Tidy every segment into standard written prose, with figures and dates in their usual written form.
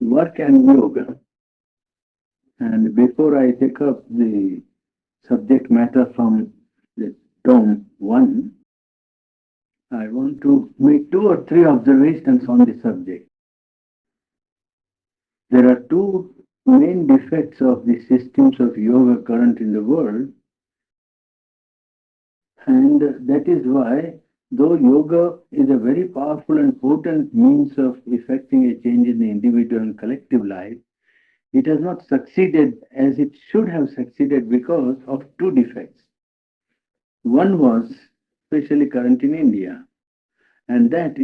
work and yoga. And before I take up the subject matter from the tome 1, I want to make two or three observations on the subject. There are two main defects of the systems of yoga current in the world, and that is why, though yoga is a very powerful and potent means of effecting a change in the individual and collective life, it has not succeeded as it should have succeeded because of two defects. One was especially current in India, and that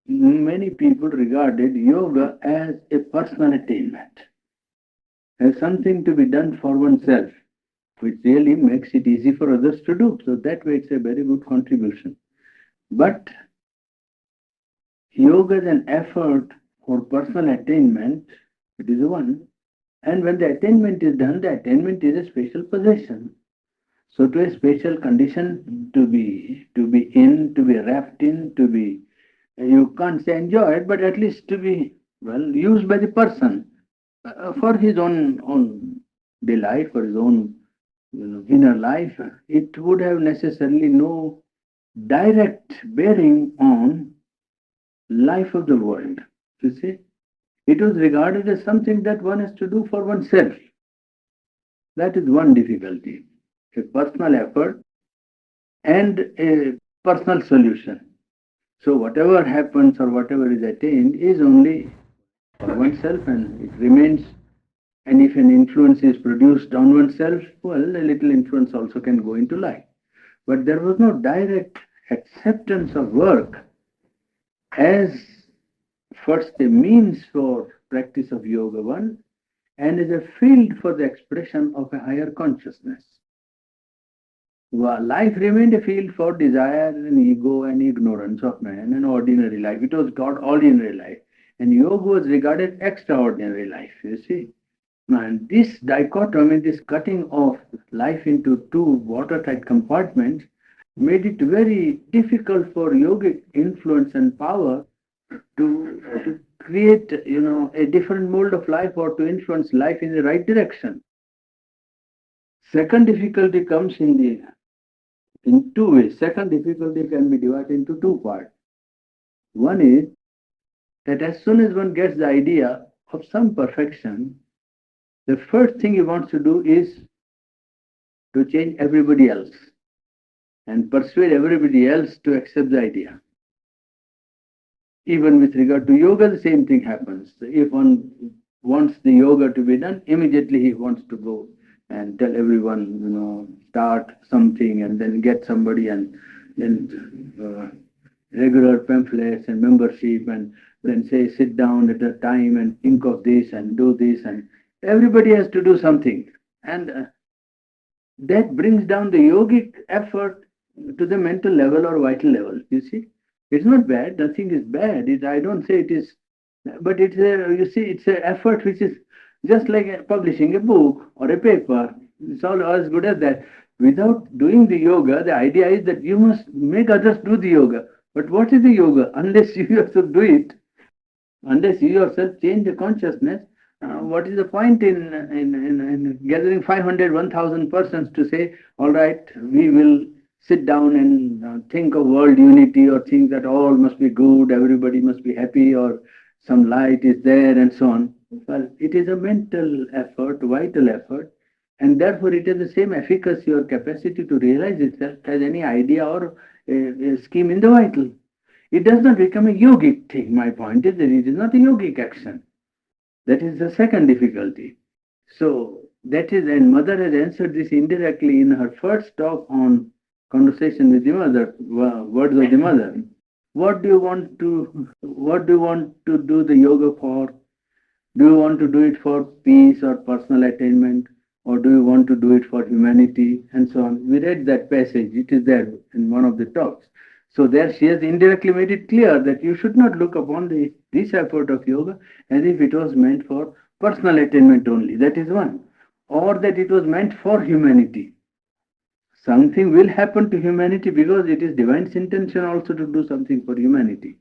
many people regarded yoga as a personal attainment, as something to be done for oneself, which really makes it easy for others to do. So that way it's a very good contribution. But yoga is an effort for personal attainment, it is one. And when the attainment is done, the attainment is a special possession. So to a special condition to be in, to be wrapped in, to be, you can't say enjoyed, but at least to be well used by the person for his own delight, for his own inner life. It would have necessarily no direct bearing on life of the world. You see, it was regarded as something that one has to do for oneself. That is one difficulty. A personal effort and a personal solution. So whatever happens or whatever is attained is only for oneself and it remains. And if an influence is produced on oneself, well, a little influence also can go into life. But there was no direct acceptance of work as first a means for practice of yoga one and as a field for the expression of a higher consciousness. Well, life remained a field for desire and ego and ignorance of man and ordinary life. It was called ordinary life. And yoga was regarded extraordinary life, you see. And this dichotomy, this cutting of life into two watertight compartments, made it very difficult for yogic influence and power to create, a different mold of life or to influence life in the right direction. Second difficulty comes in two ways. Second difficulty can be divided into two parts. One is that as soon as one gets the idea of some perfection, the first thing he wants to do is to change everybody else and persuade everybody else to accept the idea. Even with regard to yoga, the same thing happens. If one wants the yoga to be done, immediately he wants to go and tell everyone, start something and then get somebody and then regular pamphlets and membership and then say sit down at a time and think of this and do this, and everybody has to do something. And that brings down the yogic effort to the mental level or vital level, you see. It's not bad, nothing is bad. I don't say it is, but it's it's an effort which is just like publishing a book or a paper. It's all as good as that. Without doing the yoga, the idea is that you must make others do the yoga. But what is the yoga? Unless you yourself do it, unless you yourself change the consciousness, what is the point in gathering 500, 1,000 persons to say, all right, we will sit down and think of world unity or think that all must be good, everybody must be happy, or some light is there and so on. Well, it is a mental effort, vital effort, and therefore it has the same efficacy or capacity to realize itself as any idea or a scheme in the vital. It does not become a yogic thing. My point is that it is not a yogic action. That is the second difficulty. So that is, and Mother has answered this indirectly in her first talk on conversation with the mother, words of the mother. What do you want to do the yoga for? Do you want to do it for peace or personal attainment, or do you want to do it for humanity, and so on? We read that passage. It is there in one of the talks. So there she has indirectly made it clear that you should not look upon this effort of yoga as if it was meant for personal attainment only. That is one. Or that it was meant for humanity. Something will happen to humanity because it is divine's intention also to do something for humanity.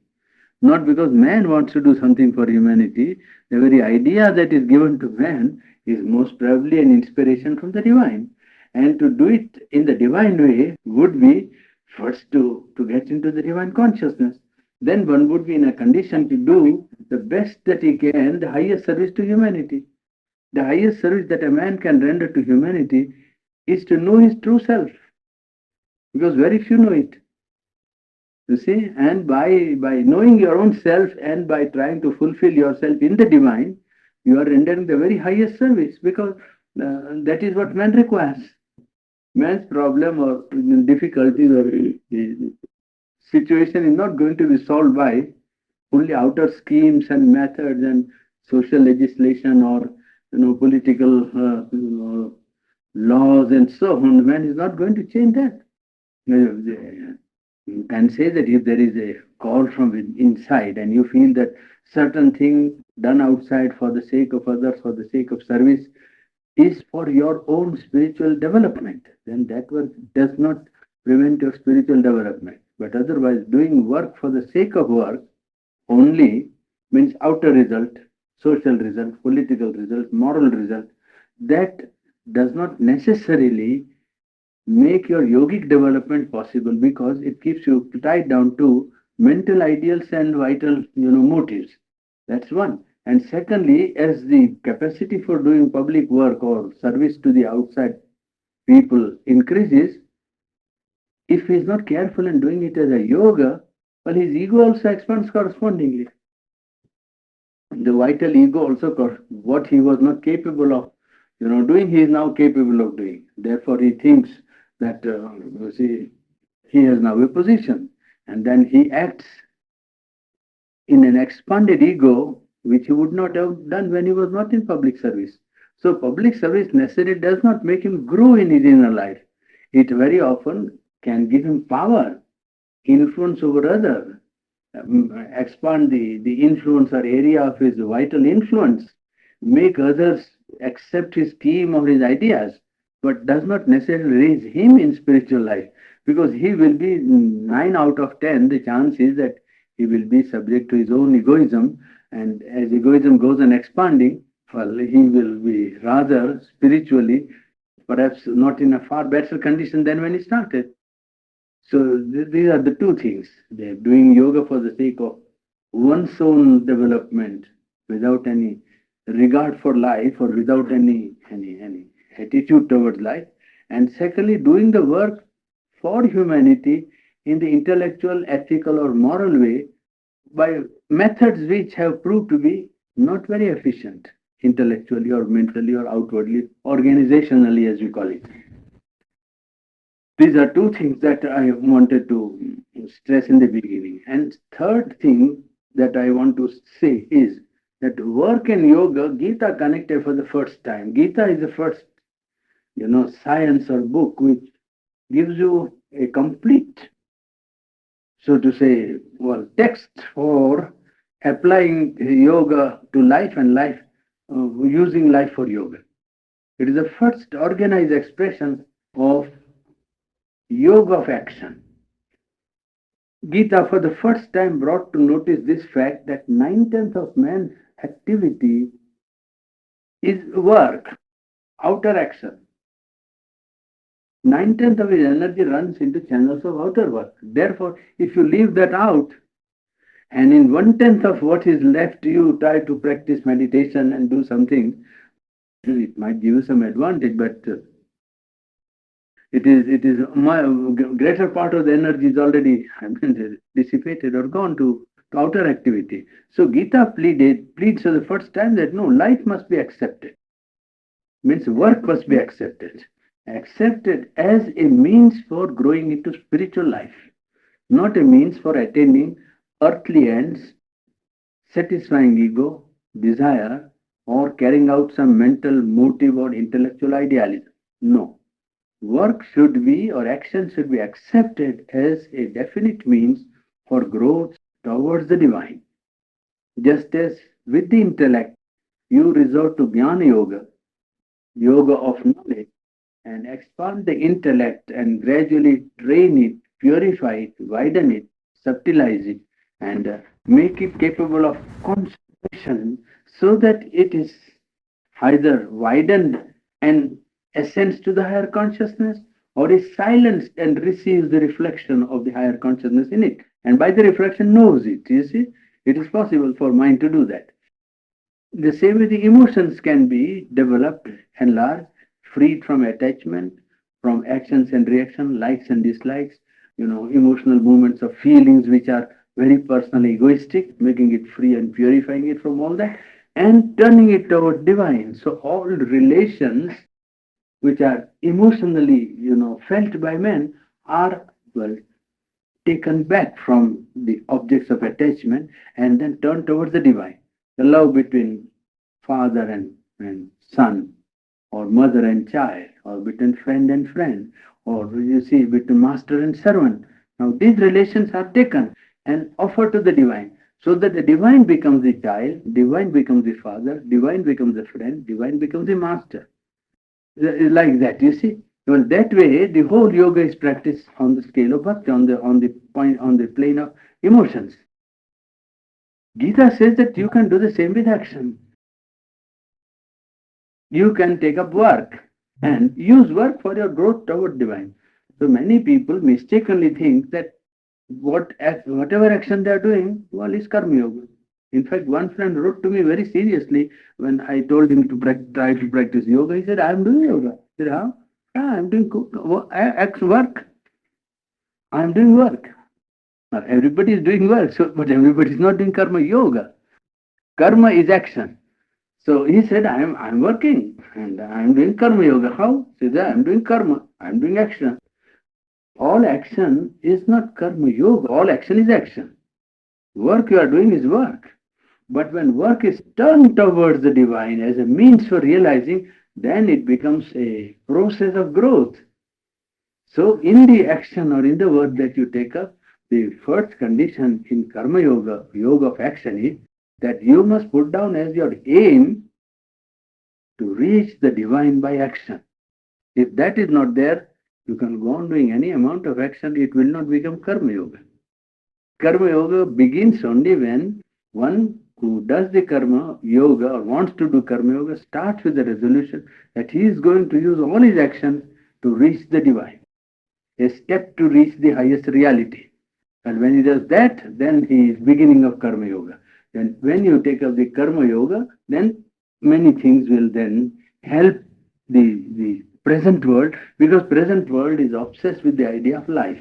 Not because man wants to do something for humanity. The very idea that is given to man is most probably an inspiration from the divine. And to do it in the divine way would be first to get into the divine consciousness. Then one would be in a condition to do the best that he can, the highest service to humanity. The highest service that a man can render to humanity is to know his true self, because very few know it. You see, and by knowing your own self and by trying to fulfill yourself in the divine, you are rendering the very highest service, because that is what man requires. Man's problem or difficulties or situation is not going to be solved by only outer schemes and methods and social legislation or political laws and so on. Man is not going to change that. You can say that if there is a call from inside and you feel that certain thing done outside for the sake of others, for the sake of service, is for your own spiritual development, then that work does not prevent your spiritual development. But otherwise, doing work for the sake of work only means outer result, social result, political result, moral result. That does not necessarily make your yogic development possible, because it keeps you tied down to mental ideals and vital motives. That's one. And secondly, as the capacity for doing public work or service to the outside people increases, if he is not careful in doing it as a yoga, well, his ego also expands correspondingly. The vital ego also, what he was not capable of doing, he is now capable of doing. Therefore he thinks that you see, he has now a position, and then he acts in an expanded ego which he would not have done when he was not in public service. So public service necessarily does not make him grow in his inner life. It very often can give him power, influence over others, expand the influence or area of his vital influence, make others accept his scheme or his ideas, but does not necessarily raise him in spiritual life, because he will be 9 out of 10. The chance is that he will be subject to his own egoism, and as egoism goes on expanding, well, he will be rather spiritually perhaps not in a far better condition than when he started. So these are the two things. They're doing yoga for the sake of one's own development without any regard for life or without any attitude towards life. And secondly, doing the work for humanity in the intellectual, ethical, or moral way by methods which have proved to be not very efficient intellectually or mentally or outwardly, organizationally, as we call it. These are two things that I wanted to stress in the beginning. And third thing that I want to say is that work and yoga, Gita connected for the first time. Gita is the first, science or book which gives you a complete, so to say, well, text for applying yoga to life and life, using life for yoga. It is the first organized expression of yoga of action. Gita for the first time brought to notice this fact that 9/10 of man's activity is work, outer action. 9/10 of his energy runs into channels of outer work. Therefore, if you leave that out, and in 1/10 of what is left, you try to practice meditation and do something, it might give you some advantage, but it is my greater part of the energy is already dissipated or gone to outer activity. So Gita pleads for the first time that no, life must be accepted. Means work must be accepted. Accepted as a means for growing into spiritual life, not a means for attaining earthly ends, satisfying ego, desire, or carrying out some mental motive or intellectual idealism. No. Work should be, or action should be accepted as a definite means for growth towards the divine. Just as with the intellect, you resort to Jnana Yoga, yoga of knowledge, and expand the intellect and gradually train it, purify it, widen it, subtilize it, and make it capable of concentration so that it is either widened and ascends to the higher consciousness or is silenced and receives the reflection of the higher consciousness in it. And by the reflection knows it. You see, it is possible for mind to do that. The same way the emotions can be developed, enlarged, freed from attachment, from actions and reaction, likes and dislikes, emotional movements of feelings which are very personal, egoistic, making it free and purifying it from all that, and turning it toward divine. So all relations which are emotionally, felt by men are, well, taken back from the objects of attachment and then turned towards the divine. The love between father and son, or mother and child, or between friend and friend, or you see, between master and servant. Now, these relations are taken and offered to the divine, so that the divine becomes the child, divine becomes the father, divine becomes the friend, divine becomes the master. Like that, you see. Well, that way, the whole yoga is practiced on the scale of bhakti, on the plane of emotions. Gita says that you can do the same with action. You can take up work and use work for your growth toward divine. So many people mistakenly think that whatever action they are doing, well, is karma yoga. In fact, one friend wrote to me very seriously when I told him to try to practice yoga. He said, "I am doing yoga." I said, "How?" "Ah, I am doing work. I am doing work." Now, everybody is doing work, so, but everybody is not doing karma yoga. Karma is action. So he said, I'm working and I'm doing karma yoga. How? He said, I'm doing karma, I'm doing action. All action is not karma yoga. All action is action. Work you are doing is work. But when work is turned towards the divine as a means for realizing, then it becomes a process of growth. So in the action or in the work that you take up, the first condition in karma yoga, yoga of action, is that you must put down as your aim to reach the divine by action. If that is not there, you can go on doing any amount of action, it will not become karma yoga. Karma yoga begins only when one who does the karma yoga or wants to do karma yoga starts with the resolution that he is going to use all his actions to reach the divine, a step to reach the highest reality. And when he does that, then he is beginning of karma yoga. Then when you take up the karma yoga, then many things will then help the present world, because present world is obsessed with the idea of life.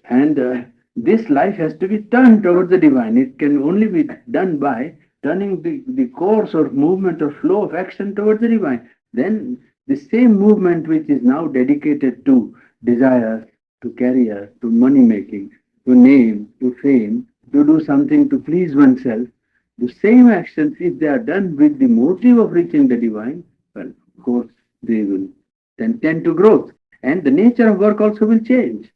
And this life has to be turned towards the divine. It can only be done by turning the course or movement or flow of action towards the divine. Then the same movement which is now dedicated to desire, to career, to money making, to name, to fame, to do something to please oneself, the same actions, if they are done with the motive of reaching the divine, well, of course, they will then tend to growth. And the nature of work also will change.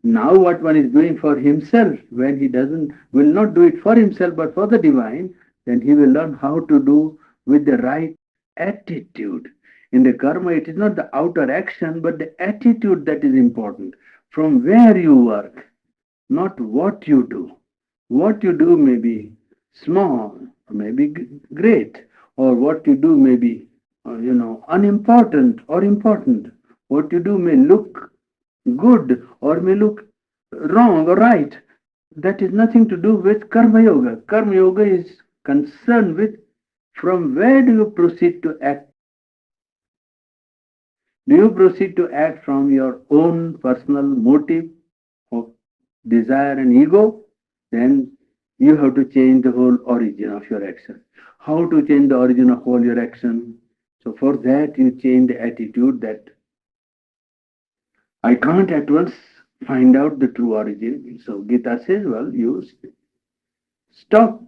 Now what one is doing for himself, when he will not do it for himself but for the divine, then he will learn how to do with the right attitude. In the karma, it is not the outer action but the attitude that is important. From where you work, not what you do. What you do may be small, or may be great, or what you do may be, unimportant or important. What you do may look good or may look wrong or right. That is nothing to do with karma yoga. Karma yoga is concerned with from where do you proceed to act. Do you proceed to act from your own personal motive of desire and ego? Then you have to change the whole origin of your action. How to change the origin of all your action? So for that you change the attitude that I can't at once find out the true origin. So Gita says, well, you stop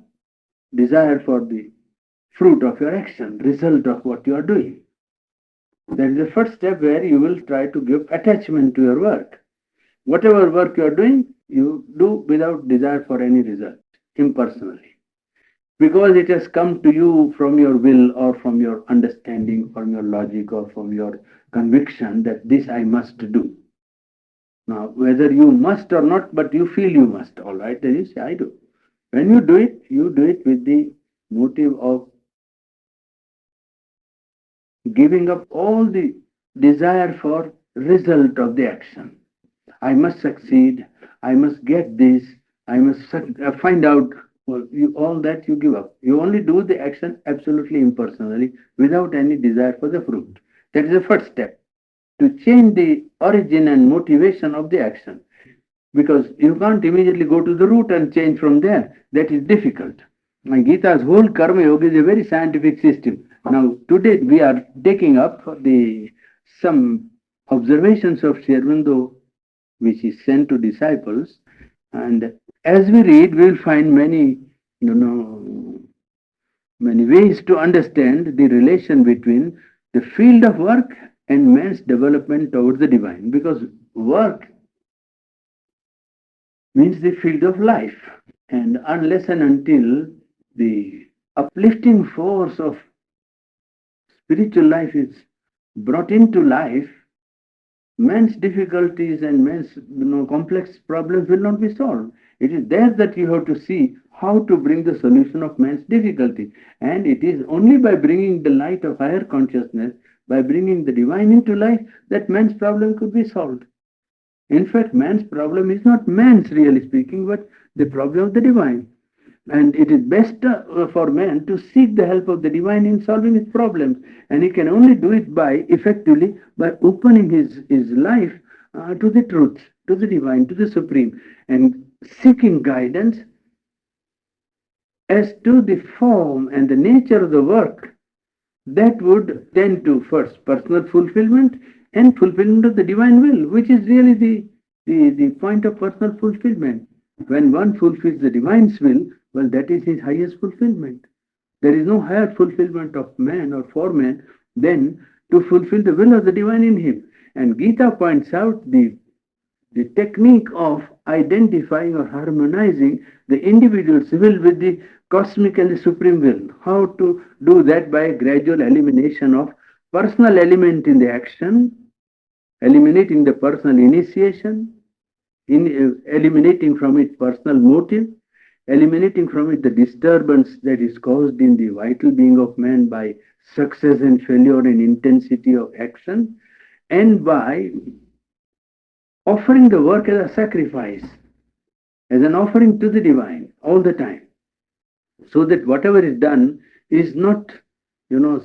desire for the fruit of your action, result of what you are doing. That is the first step where you will try to give attachment to your work. Whatever work you are doing, you do without desire for any result, impersonally. Because it has come to you from your will or from your understanding, from your logic or from your conviction that this I must do. Now, whether you must or not, but you feel you must, all right, then you say, I do. When you do it with the motive of giving up all the desire for result of the action. I must succeed. I must get this. I must find out. Well, all that you give up. You only do the action absolutely impersonally without any desire for the fruit. That is the first step to change the origin and motivation of the action, because you can't immediately go to the root and change from there. That is difficult. My Gita's whole Karma Yoga is a very scientific system. Now, today we are taking up the some observations of Sri Aurobindo, which is sent to disciples, and as we read, we will find many ways to understand the relation between the field of work and man's development towards the divine. Because work means the field of life. And unless and until the uplifting force of spiritual life is brought into life, man's difficulties and man's complex problems will not be solved. It is there that you have to see how to bring the solution of man's difficulty. And it is only by bringing the light of higher consciousness, by bringing the divine into life, that man's problem could be solved. In fact, man's problem is not man's, really speaking, but the problem of the divine. And it is best for man to seek the help of the divine in solving his problems. And he can only do it by effectively by opening his life to the truth, to the divine, to the supreme, and seeking guidance as to the form and the nature of the work that would tend to first personal fulfillment and fulfillment of the divine will, which is really the point of personal fulfillment. When one fulfills the divine's will, well, that is his highest fulfillment. There is no higher fulfillment of man or for man than to fulfill the will of the divine in him. And Gita points out the technique of identifying or harmonizing the individual's will with the cosmic and the supreme will. How to do that? By a gradual elimination of personal element in the action, eliminating the personal initiation, eliminating from it personal motive, eliminating from it the disturbance that is caused in the vital being of man by success and failure and intensity of action, and by offering the work as a sacrifice, as an offering to the divine all the time, so that whatever is done is not,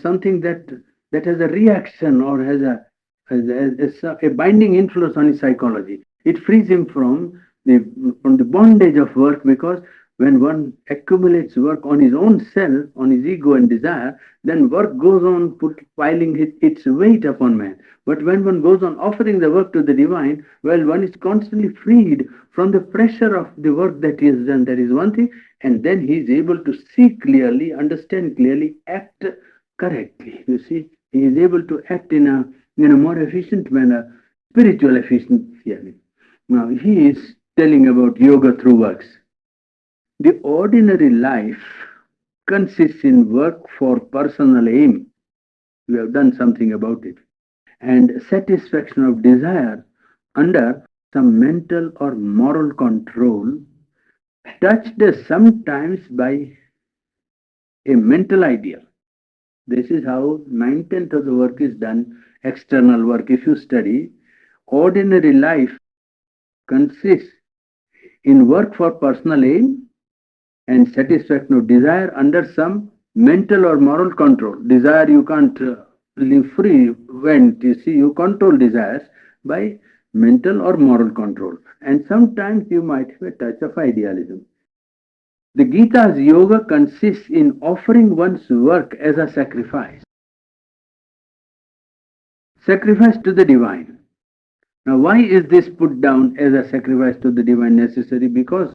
something that has a reaction or has a binding influence on his psychology. It frees him from the bondage of work, because when one accumulates work on his own self, on his ego and desire, then work goes on piling its weight upon man. But when one goes on offering the work to the divine, well, one is constantly freed from the pressure of the work that he has done. That is one thing. And then he is able to see clearly, understand clearly, act correctly. You see, he is able to act in a more efficient manner, spiritual efficiency. Now, he is telling about yoga through works. The ordinary life consists in work for personal aim. We have done something about it. And satisfaction of desire under some mental or moral control, touched sometimes by a mental ideal. This is how 9/10 of the work is done, external work. If you study, ordinary life consists in work for personal aim and satisfaction of desire under some mental or moral control. Desire you can't live free when you see you control desires by mental or moral control. And sometimes you might have a touch of idealism. The Gita's yoga consists in offering one's work as a sacrifice. Sacrifice to the divine. Now, why is this put down as a sacrifice to the divine necessary? Because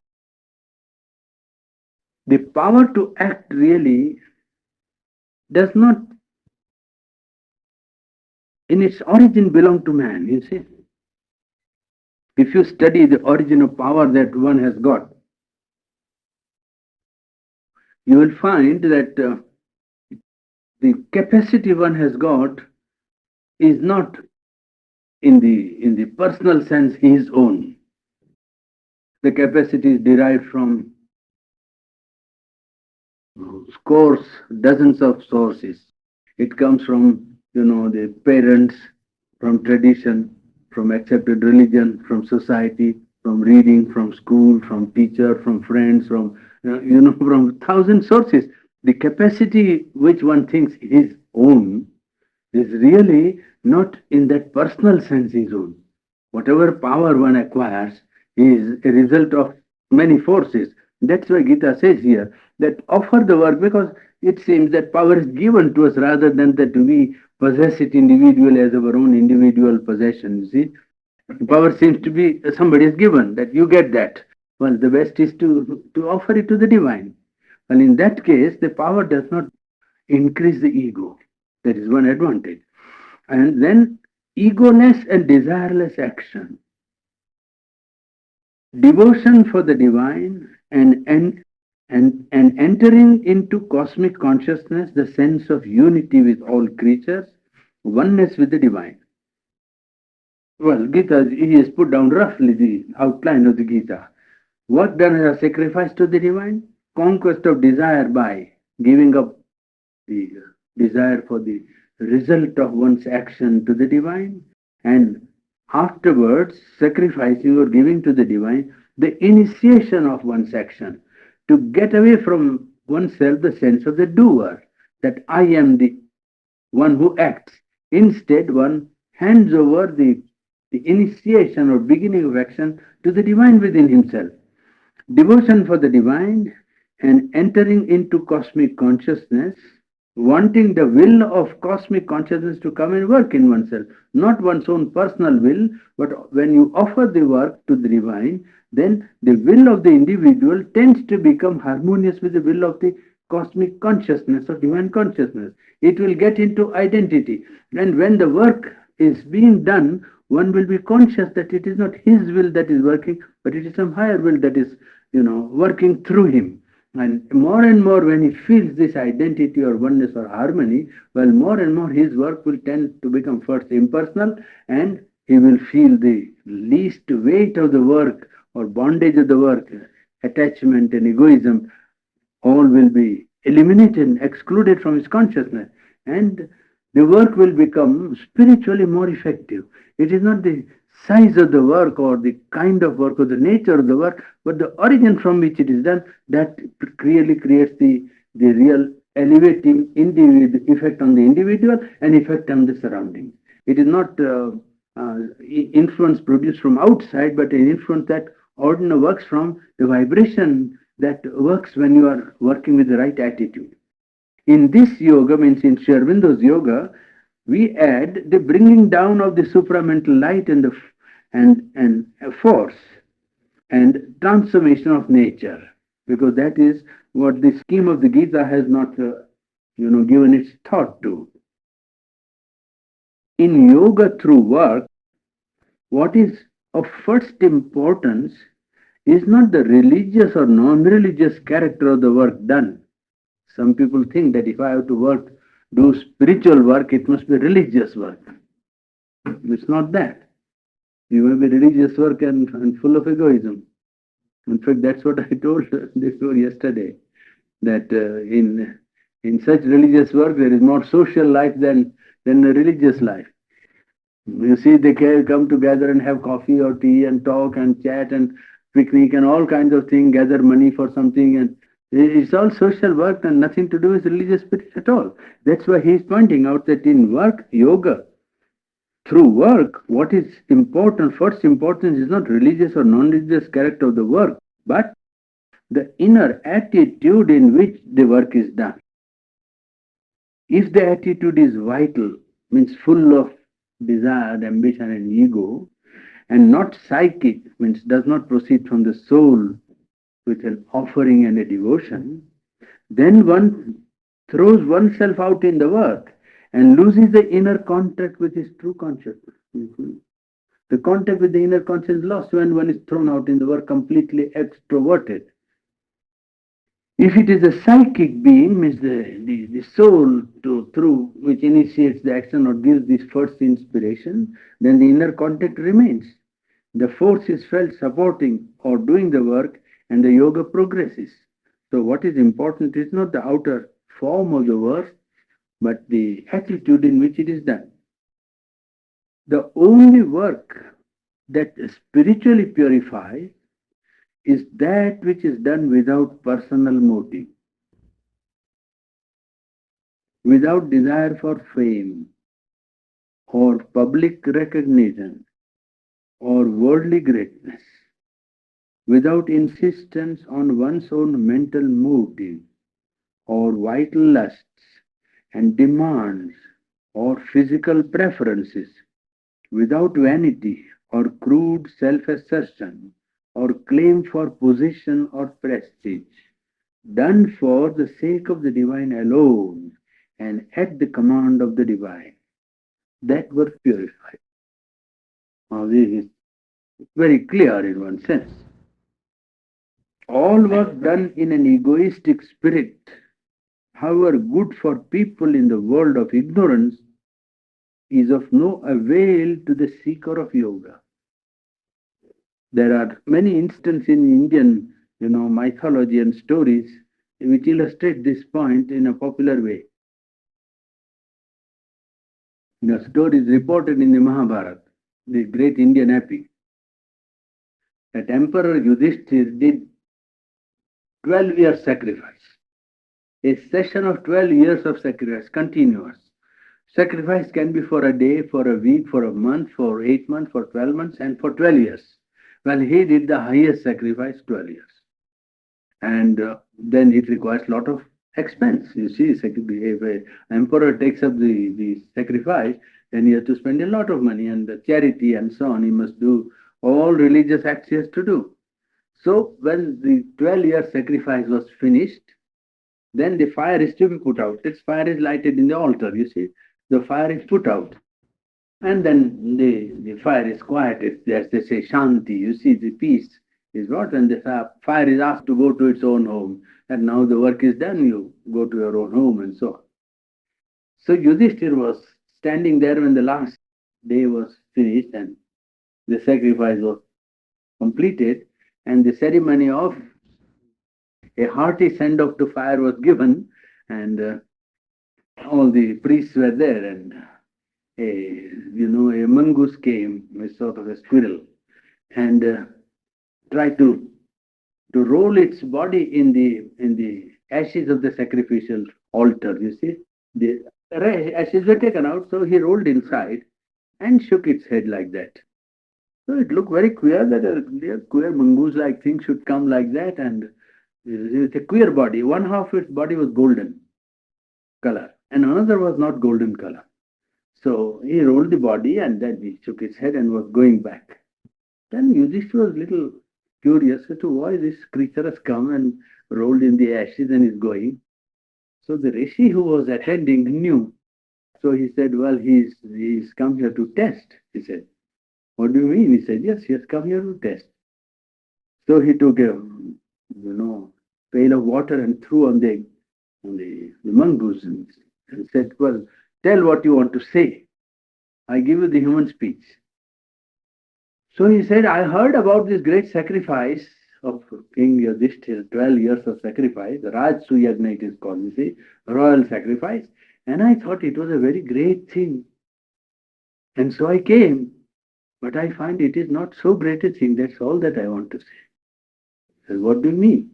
the power to act really does not, in its origin, belong to man, you see. If you study the origin of power that one has got, you will find that the capacity one has got is not in the personal sense his own. The capacity is derived from scores, dozens of sources. It comes from, the parents, from tradition, from accepted religion, from society, from reading, from school, from teacher, from friends, from, from thousand sources. The capacity which one thinks his own is really not in that personal sense his own. Whatever power one acquires is a result of many forces. That's why Gita says here that offer the work, because it seems that power is given to us rather than that we possess it individually as our own individual possession. You see, power seems to be somebody is given that you get that. Well, the best is to offer it to the divine. And in that case, the power does not increase the ego. That is one advantage. And then egoless and desireless action, devotion for the divine, and entering into cosmic consciousness, the sense of unity with all creatures, oneness with the divine. Well, Gita, he has put down roughly the outline of the Gita. Work done as a sacrifice to the divine, conquest of desire by giving up the desire for the result of one's action to the divine, and afterwards sacrificing or giving to the divine the initiation of one's action, to get away from oneself the sense of the doer, that I am the one who acts. Instead, one hands over the initiation or beginning of action to the divine within himself. Devotion for the divine and entering into cosmic consciousness, wanting the will of cosmic consciousness to come and work in oneself, not one's own personal will, but when you offer the work to the divine, then the will of the individual tends to become harmonious with the will of the cosmic consciousness or divine consciousness. It will get into identity. And when the work is being done, one will be conscious that it is not his will that is working, but it is some higher will that is, working through him. And more when he feels this identity or oneness or harmony, well, more and more his work will tend to become first impersonal, and he will feel the least weight of the work or bondage of the work, attachment and egoism, all will be eliminated and excluded from his consciousness. And the work will become spiritually more effective. It is not the size of the work or the kind of work or the nature of the work, but the origin from which it is done that really creates the real elevating effect on the individual and effect on the surroundings. It is not influence produced from outside, but an influence that ordinary works from the vibration that works when you are working with the right attitude. In this yoga, means in Sri Aurobindo's yoga, we add the bringing down of the supramental light and force and transformation of nature, because that is what the scheme of the Gita has not, given its thought to. In yoga through work, what is of first importance is not the religious or non-religious character of the work done. Some people think that if I have to do spiritual work, it must be religious work. It's not that. You may be religious work and full of egoism. In fact, that's what I told before yesterday, that in such religious work, there is more social life than a religious life. You see, they come together and have coffee or tea and talk and chat and picnic and all kinds of things, gather money for something, and it's all social work and nothing to do with religious spirit at all. That's why he's pointing out that in work, yoga, through work, what is important, first importance is not religious or non-religious character of the work, but the inner attitude in which the work is done. If the attitude is vital, means full of desire, ambition and ego, and not psychic, means does not proceed from the soul with an offering and a devotion, then one throws oneself out in the work and loses the inner contact with his true consciousness. The contact with the inner consciousness is lost when one is thrown out in the work, completely extroverted. If it is a psychic being, means the soul through which initiates the action or gives this first inspiration, then the inner contact remains. The force is felt supporting or doing the work, and the yoga progresses. So, what is important is not the outer form of the work, but the attitude in which it is done. The only work that spiritually purifies is that which is done without personal motive, without desire for fame or public recognition or worldly greatness, without insistence on one's own mental motive or vital lusts and demands or physical preferences, without vanity or crude self assertion or claim for position or prestige, done for the sake of the divine alone and at the command of the divine. That work purifies. Now, this is very clear in one sense. All work done in an egoistic spirit, however good for people in the world of ignorance, is of no avail to the seeker of yoga. There are many instances in Indian, mythology and stories which illustrate this point in a popular way. Stories reported in the Mahabharata, the great Indian epic, that Emperor Yudhishthir did 12 years sacrifice. A session of 12 years of sacrifice, continuous. Sacrifice can be for a day, for a week, for a month, for 8 months, for 12 months, and for 12 years. Well, he did the highest sacrifice, 12 years. And then it requires a lot of expense. You see, if an emperor takes up the sacrifice, then he has to spend a lot of money and the charity and so on. He must do all religious acts he has to do. So when the 12-year sacrifice was finished, then the fire is to be put out. This fire is lighted in the altar, you see. The fire is put out. And then the fire is quieted. As they say, Shanti, you see, the peace is what? And the fire is asked to go to its own home. And now the work is done, you go to your own home and so on. So Yudhishthir was standing there when the last day was finished and the sacrifice was completed, and the ceremony of a hearty send off to fire was given, and all the priests were there, and a mongoose came, a sort of a squirrel, and tried to roll its body in the ashes of the sacrificial altar. You see, the ashes were taken out, so he rolled inside and shook its head like that. So it looked very queer that a queer mongoose-like thing should come like that, and it's a queer body. One half of its body was golden color, and another was not golden color. So he rolled the body, and then he shook his head and was going back. Then Yudhishthira was a little curious as to why this creature has come and rolled in the ashes and is going. So the rishi who was attending knew. So he said, well, he's come here to test. He said, what do you mean? He said, yes, he has come here to test. So he took a pail of water and threw on the mongoose and said, well, tell what you want to say. I give you the human speech. So he said, I heard about this great sacrifice of King Yudhishthira, 12 years of sacrifice, the Rajsu Yagna it is called, you see, royal sacrifice. And I thought it was a very great thing. And so I came, but I find it is not so great a thing. That's all that I want to say. I said, what do you mean?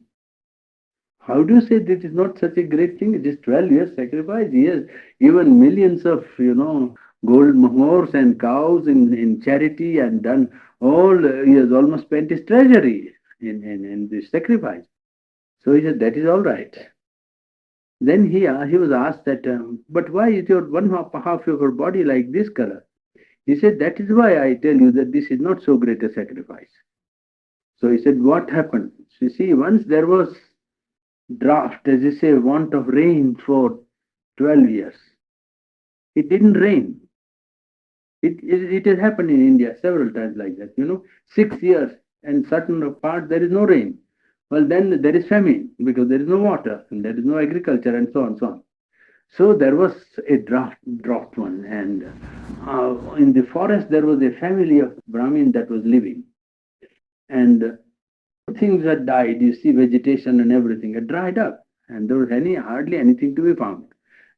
How do you say this is not such a great thing? It is 12 years sacrifice. He has given millions of, gold horse and cows in charity and done all, he has almost spent his treasury in this sacrifice. So he said, that is all right. Then he was asked that, but why is your one half of your body like this color? He said, that is why I tell you that this is not so great a sacrifice. So he said, what happened? So you see, once there was drought, as you say, want of rain for 12 years. It didn't rain. It has happened in India several times like that. 6 years and certain part there is no rain. Well, then there is famine because there is no water and there is no agriculture and so on, so on. So there was a drought one, and in the forest there was a family of Brahmin that was living, and things had died. You see, vegetation and everything had dried up, and there was hardly anything to be found.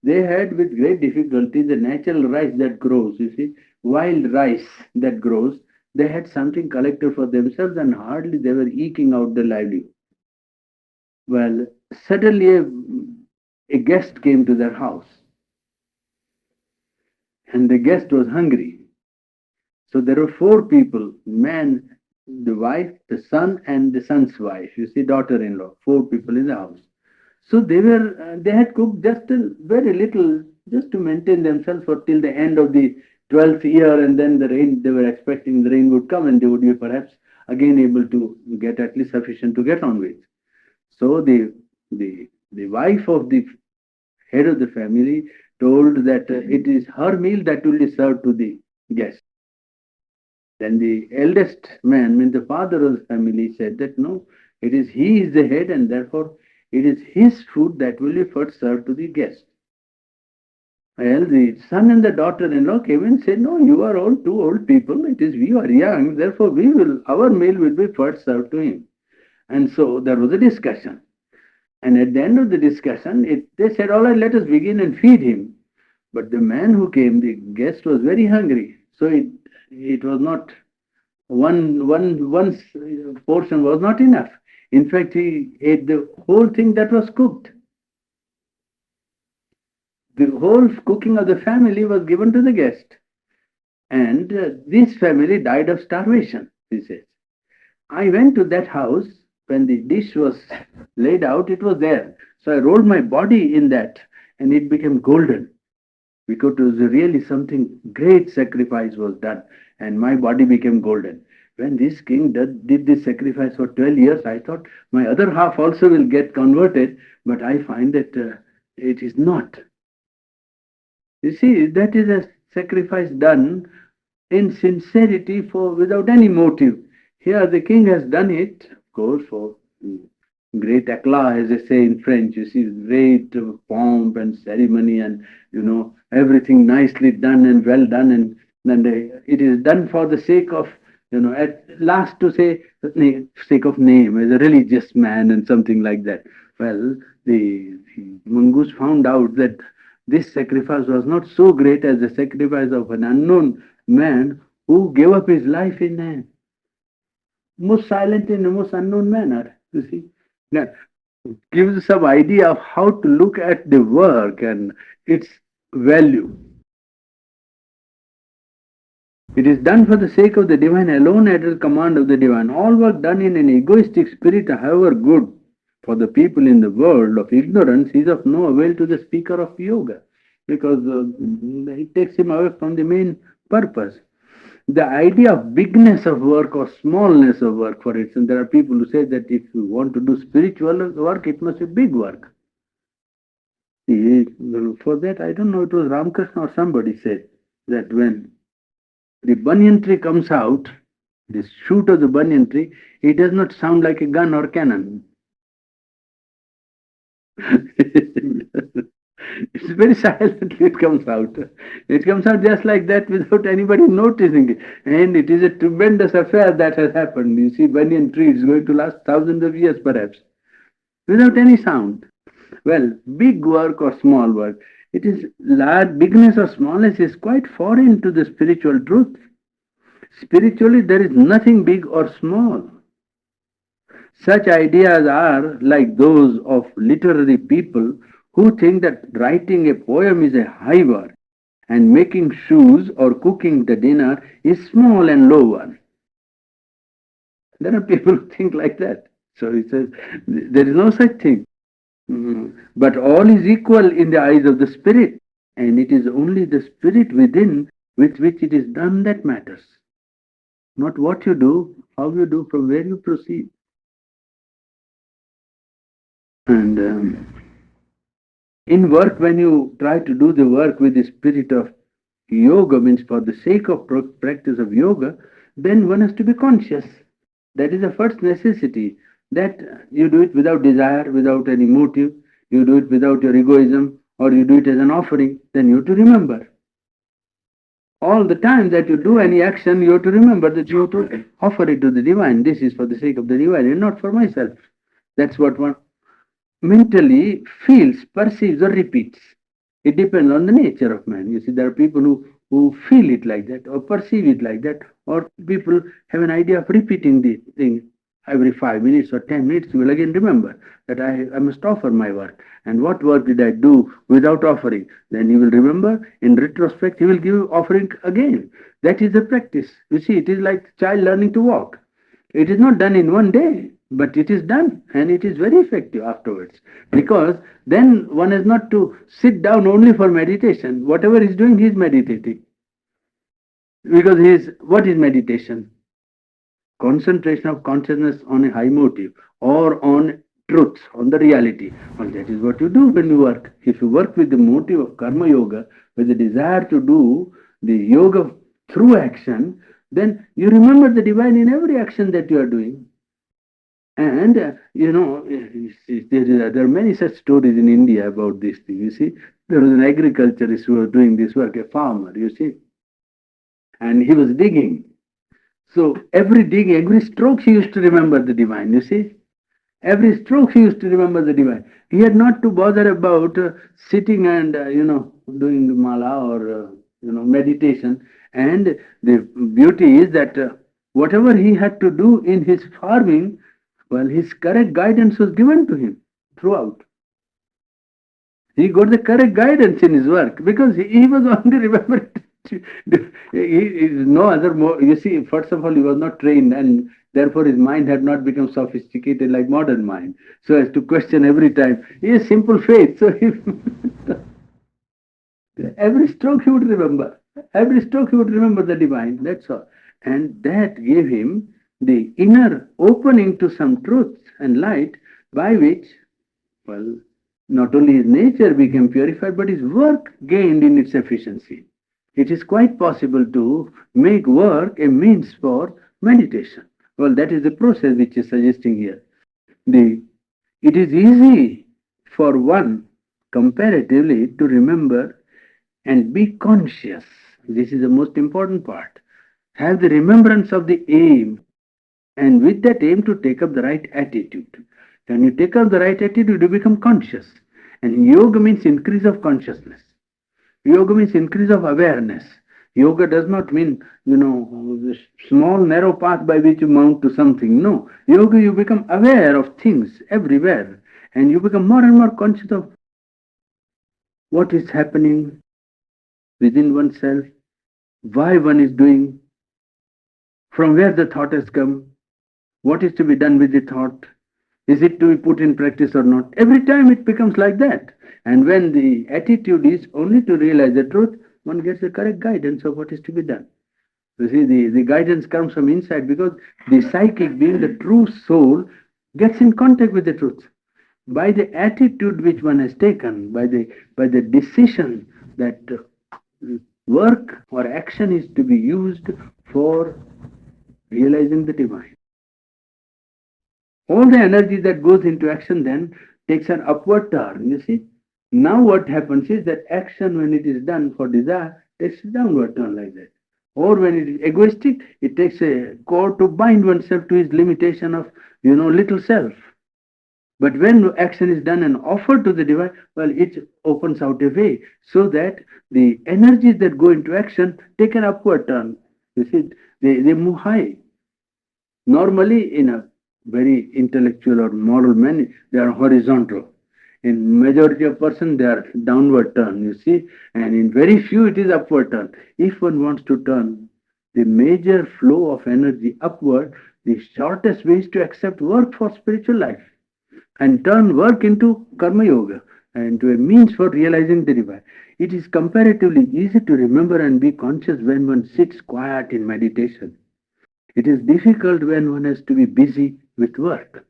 They had, with great difficulty, the natural rice that grows. You see, wild rice that grows. They had something collected for themselves, and hardly they were eking out the livelihood. Well, suddenly a guest came to their house, and the guest was hungry. So there were four people: man, the wife, the son, and the son's wife. You see, daughter-in-law. Four people in the house. So they had cooked just a very little, just to maintain themselves for till the end of the 12th year, and then the rain. They were expecting the rain would come, and they would be perhaps again able to get at least sufficient to get on with. So the wife of the head of the family told that it is her meal that will be served to the guest. Then the eldest man, means the father of the family, said that no, he is the head, and therefore it is his food that will be first served to the guest. Well, the son and the daughter-in-law came and said, no, you are all two old people. We are young, therefore our meal will be first served to him. And so there was a discussion. And at the end of the discussion, they said, all right, let us begin and feed him. But the man who came, the guest, was very hungry. So it was not one's portion was not enough. In fact, he ate the whole thing that was cooked. The whole cooking of the family was given to the guest. And this family died of starvation, he says. I went to that house when the dish was laid out, it was there. So I rolled my body in that, and it became golden, because it was really something great sacrifice was done, and my body became golden. When this king did this sacrifice for 12 years, I thought my other half also will get converted, but I find that it is not. You see, that is a sacrifice done in sincerity, for without any motive. Here the king has done it, of course, for great eclat, as they say in French. You see, great pomp and ceremony, and everything nicely done and well done, and then it is done for the sake of, at last, to say sake of name, as a religious man and something like that. Well, the mongoose found out that this sacrifice was not so great as the sacrifice of an unknown man who gave up his life in a most silent and most unknown manner. You see, that gives some idea of how to look at the work and its value. It is done for the sake of the divine alone, at the command of the divine. All work done in an egoistic spirit, however good for the people in the world of ignorance, is of no avail to the speaker of yoga, because it takes him away from the main purpose. The idea of bigness of work or smallness of work, for instance, there are people who say that if you want to do spiritual work, it must be big work. For that, I don't know, it was Ramakrishna or somebody said that when the banyan tree comes out, the shoot of the banyan tree, it does not sound like a gun or cannon. It's very silently it comes out. It comes out just like that without anybody noticing it. And it is a tremendous affair that has happened. You see, banyan tree is going to last thousands of years perhaps, without any sound. Well, big work or small work, it is large, bigness or smallness is quite foreign to the spiritual truth. Spiritually, there is nothing big or small. Such ideas are like those of literary people who think that writing a poem is a high work and making shoes or cooking the dinner is small and low one. There are people who think like that. So he says there is no such thing. But all is equal in the eyes of the spirit, and it is only the spirit within with which it is done that matters. Not what you do, how you do, from where you proceed. And in work, when you try to do the work with the spirit of yoga, means for the sake of practice of yoga, then one has to be conscious. That is the first necessity, that you do it without desire, without any motive, you do it without your egoism, or you do it as an offering, then you have to remember. All the time that you do any action, you have to remember that you have to offer it to the divine. This is for the sake of the divine and not for myself. That's what one mentally feels, perceives, or repeats. It depends on the nature of man. You see, there are people who feel it like that, or perceive it like that, or people have an idea of repeating the thing every 5 minutes or 10 minutes. You will again remember that I must offer my work. And what work did I do without offering? Then you will remember. In retrospect, he will give you offering again. That is the practice. You see, it is like child learning to walk. It is not done in one day, but it is done and it is very effective afterwards. Because then one is not to sit down only for meditation. Whatever he is doing, he is meditating. Because what is meditation? Concentration of consciousness on a high motive or on truth, on the reality. Well, that is what you do when you work. If you work with the motive of karma yoga, with the desire to do the yoga through action, then you remember the divine in every action that you are doing. And there are many such stories in India about this thing. You see, there was an agriculturist who was doing this work, a farmer, you see, and he was digging. So every dig, every stroke, he used to remember the divine. You see, every stroke he used to remember the divine. He had not to bother about sitting and doing mala or meditation. And the beauty is that whatever he had to do in his farming, well, his correct guidance was given to him throughout. He got the correct guidance in his work because he was only remembering. He is no other more. You see, first of all, he was not trained, and therefore his mind had not become sophisticated like modern mind, so as to question every time. He has simple faith, so he, every stroke he would remember. Every stroke he would remember the divine. That's all, and that gave him the inner opening to some truth and light by which, well, not only his nature became purified, but his work gained in its efficiency. It is quite possible to make work a means for meditation. Well, that is the process which is suggesting here. It is easy for one comparatively to remember and be conscious. This is the most important part. Have the remembrance of the aim, and with that aim to take up the right attitude. When you take up the right attitude, you become conscious. And yoga means increase of consciousness. Yoga means increase of awareness. Yoga does not mean, the small narrow path by which you mount to something. No. Yoga, you become aware of things everywhere. And you become more and more conscious of what is happening within oneself, why one is doing, from where the thought has come, what is to be done with the thought, is it to be put in practice or not? Every time it becomes like that. And when the attitude is only to realize the truth, one gets the correct guidance of what is to be done. You see, the guidance comes from inside because the psychic, being the true soul, gets in contact with the truth. By the attitude which one has taken, by the decision that work or action is to be used for realizing the divine. All the energy that goes into action then takes an upward turn, you see. Now what happens is that action, when it is done for desire, takes a downward turn like that. Or when it is egoistic, it takes a cord to bind oneself to his limitation of, little self. But when action is done and offered to the divine, well, it opens out a way so that the energies that go into action take an upward turn. You see, they move high. Normally, in a very intellectual or moral man, they are horizontal. In majority of person, they are downward turn, you see, and in very few it is upward turn. If one wants to turn the major flow of energy upward, the shortest way is to accept work for spiritual life and turn work into karma yoga and to a means for realizing the divine. It is comparatively easy to remember and be conscious when one sits quiet in meditation. It is difficult when one has to be busy with work.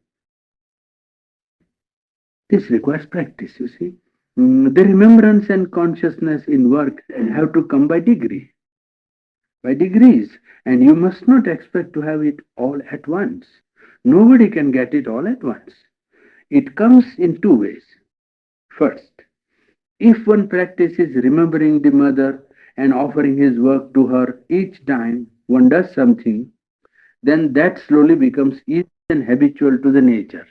This requires practice, you see. The remembrance and consciousness in work have to come by degrees, and you must not expect to have it all at once. Nobody can get it all at once. It comes in two ways. First, if one practices remembering the mother and offering his work to her each time one does something, then that slowly becomes easy and habitual to the nature.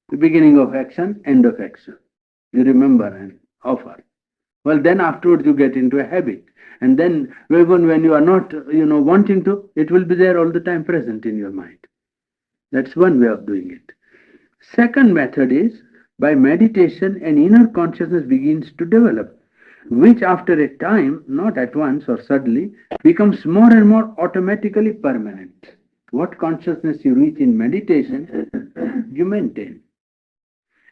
The beginning of action, end of action. You remember and offer. Well, then afterwards you get into a habit. And then even when you are not, wanting to, it will be there all the time present in your mind. That's one way of doing it. Second method is by meditation an inner consciousness begins to develop, which after a time, not at once or suddenly, becomes more and more automatically permanent. What consciousness you reach in meditation, you maintain.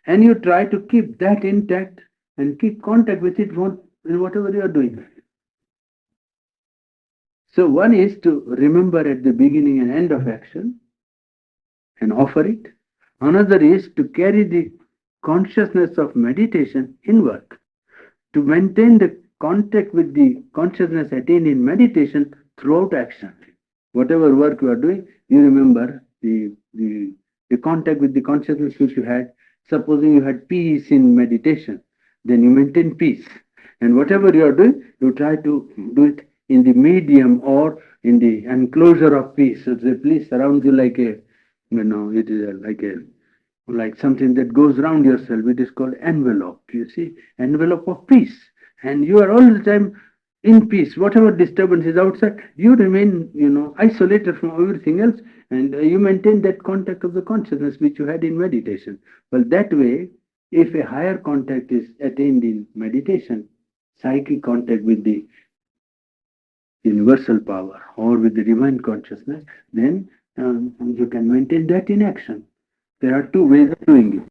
And you try to keep that intact and keep contact with it in whatever you are doing. So one is to remember at the beginning and end of action and offer it. Another is to carry the consciousness of meditation inward, to maintain the contact with the consciousness attained in meditation throughout action. Whatever work you are doing, you remember the contact with the consciousness which you had. Supposing you had peace in meditation, then you maintain peace. And whatever you are doing, you try to do it in the medium or in the enclosure of peace. So the peace surrounds you like a, it is like something that goes around yourself. It is called envelope. You see, envelope of peace. And you are all the time in peace. Whatever disturbance is outside, you remain, isolated from everything else, and you maintain that contact of the consciousness which you had in meditation. Well, that way, if a higher contact is attained in meditation, psychic contact with the universal power or with the divine consciousness, then you can maintain that in action. There are two ways of doing it.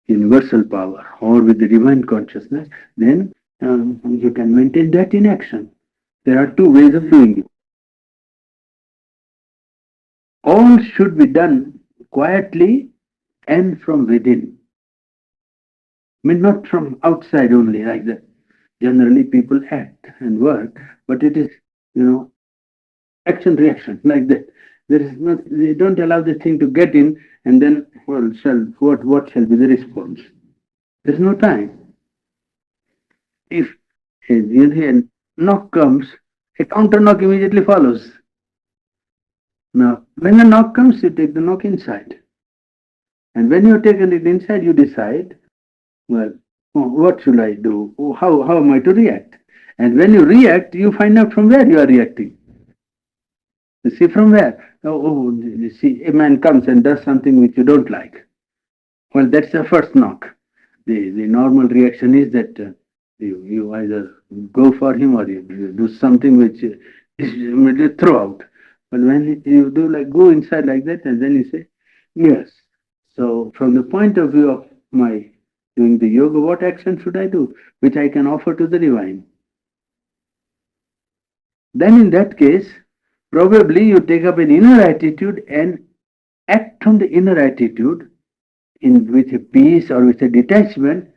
Universal power or with the divine consciousness, then you can maintain that in action. There are two ways of doing it. All should be done quietly and from within. I mean, not from outside only, like that. Generally, people act and work, but it is, action reaction, like that. There is not, they don't allow the thing to get in, and then, well, what shall be the response? There's no time. If a knock comes, a counter knock immediately follows. Now, when a knock comes, you take the knock inside. And when you've taken it inside, you decide, well, what should I do? How am I to react? And when you react, you find out from where you are reacting. You see from where? You see, a man comes and does something which you don't like. Well, that's the first knock. The normal reaction is that you either go for him or you do something which is immediately throw out. But when you do like go inside like that, and then you say, yes. So from the point of view of my doing the yoga, what action should I do which I can offer to the divine? Then in that case, probably you take up an inner attitude and act from the inner attitude with a peace or with a detachment,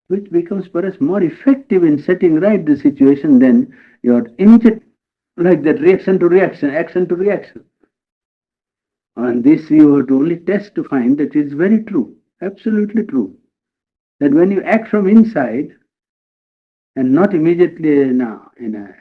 which becomes perhaps more effective in setting right the situation than your immediate, like that reaction to reaction, action to reaction. And this you have to only test to find that it's very true, absolutely true. That when you act from inside and not immediately in a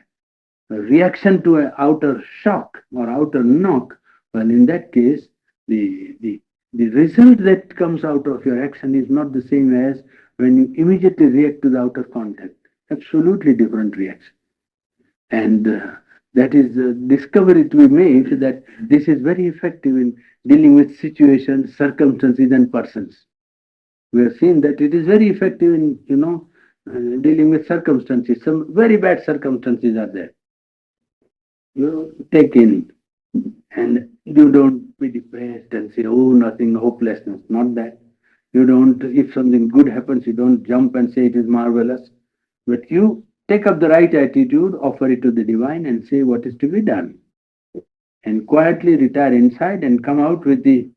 reaction to an outer shock or outer knock, well, in that case, the result that comes out of your action is not the same as when you immediately react to the outer contact. Absolutely different reaction. And that is the discovery to be made that this is very effective in dealing with situations, circumstances, and persons. We have seen that it is very effective in, dealing with circumstances. Some very bad circumstances are there. You take in and you don't be depressed and say, oh, nothing, hopelessness. Not that. You don't, if something good happens, you don't jump and say it is marvelous. But you take up the right attitude, offer it to the divine and say what is to be done. And quietly retire inside and come out with the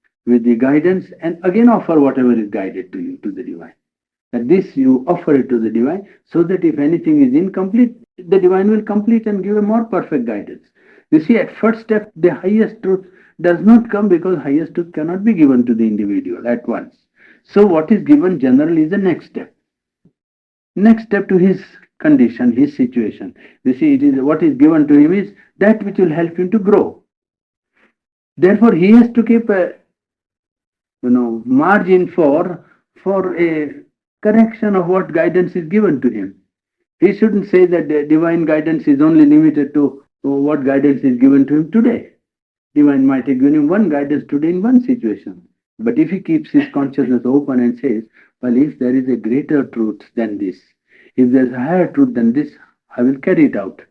guidance and again offer whatever is guided to you, to the divine. And this you offer it to the divine so that if anything is incomplete, the divine will complete and give a more perfect guidance. You see, at first step, the highest truth does not come because highest truth cannot be given to the individual at once. So what is given generally is the next step. next step to his condition, his situation. You see, it is what is given to him is that which will help him to grow. Therefore, he has to keep a margin for a correction of what guidance is given to him. He shouldn't say that the divine guidance is only limited to what guidance is given to him today. Divine might have given him one guidance today in one situation. But if he keeps his consciousness open and says, well, if there is a greater truth than this, if there is a higher truth than this, I will carry it out.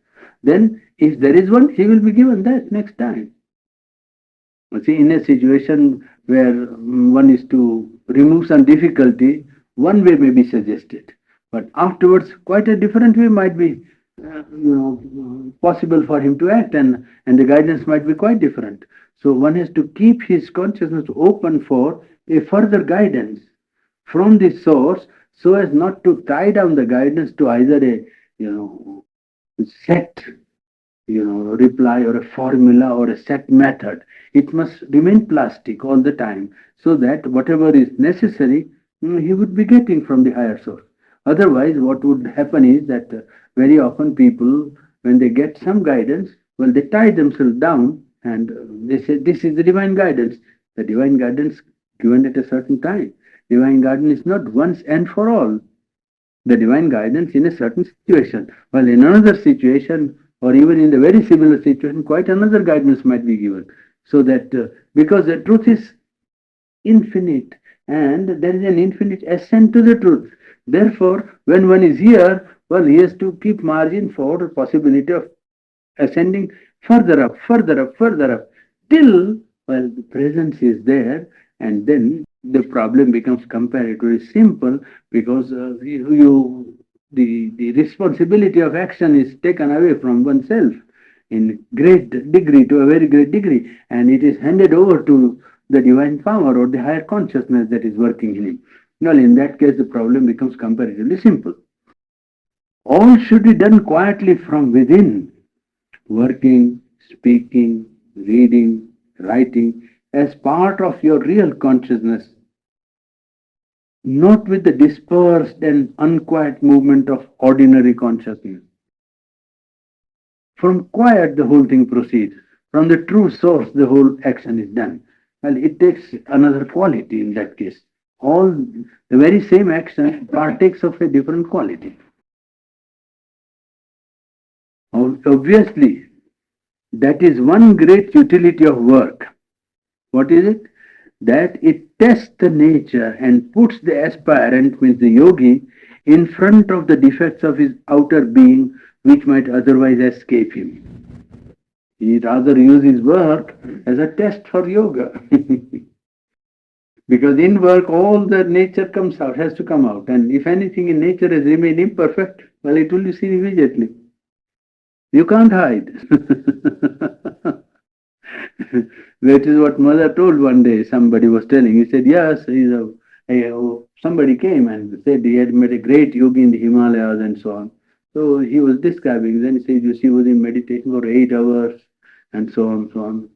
Then, if there is one, he will be given that next time. See, in a situation where one is to remove some difficulty, one way may be suggested. But afterwards, quite a different way might be possible for him to act, and the guidance might be quite different. So one has to keep his consciousness open for a further guidance from this source, so as not to tie down the guidance to either a set reply or a formula or a set method. It must remain plastic all the time, so that whatever is necessary, he would be getting from the higher source. Otherwise, what would happen is that very often people, when they get some guidance, well, they tie themselves down and they say, this is the divine guidance. The divine guidance given at a certain time. Divine guidance is not once and for all. The divine guidance in a certain situation. Well, in another situation, or even in the very similar situation, quite another guidance might be given. So that because the truth is infinite and there is an infinite ascent to the truth. Therefore, when one is here, well, he has to keep margin for the possibility of ascending further up, further up, further up, till, well, the presence is there, and then the problem becomes comparatively simple because the responsibility of action is taken away from oneself in great degree, to a very great degree, and it is handed over to the divine power or the higher consciousness that is working in him. Well, in that case, the problem becomes comparatively simple. All should be done quietly from within, working, speaking, reading, writing, as part of your real consciousness, not with the dispersed and unquiet movement of ordinary consciousness. From quiet, the whole thing proceeds. From the true source, the whole action is done. Well, it takes another quality in that case. All the very same action partakes of a different quality. Obviously, that is one great utility of work. What is it? That it tests the nature and puts the aspirant, means the yogi, in front of the defects of his outer being which might otherwise escape him. He rather uses work as a test for yoga. Because in work all the nature comes out, has to come out. And if anything in nature has remained imperfect, well, it will be seen immediately. You can't hide. That is what mother told one day. Somebody was telling. He said, yes, somebody came and said he had met a great yogi in the Himalayas and so on. So he was describing. Then he said, he was in meditation for 8 hours and so on, so on.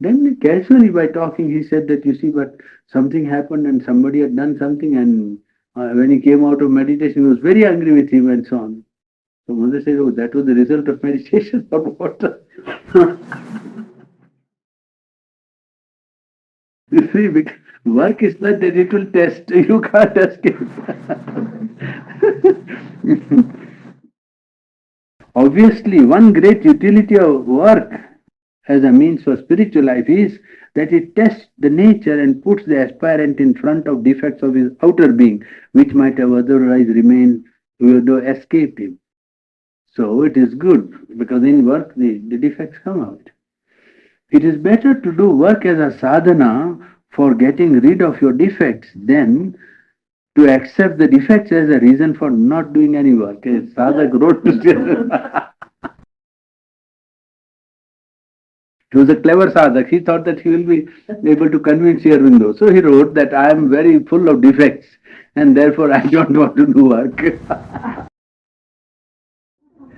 Then casually by talking, he said that, but something happened and somebody had done something, and when he came out of meditation, he was very angry with him and so on. So mother said, oh, that was the result of meditation or what? You see, work is not that it will test. You can't escape. Obviously, one great utility of work as a means for spiritual life is that it tests the nature and puts the aspirant in front of defects of his outer being, which might have otherwise remained, escaped him. So it is good, because in work the defects come out. It is better to do work as a sadhana for getting rid of your defects than to accept the defects as a reason for not doing any work. Sadhak wrote to He was a clever sadhak. He thought that he will be able to convince Sri Aurobindo. So he wrote that I am very full of defects and therefore I don't want to do work.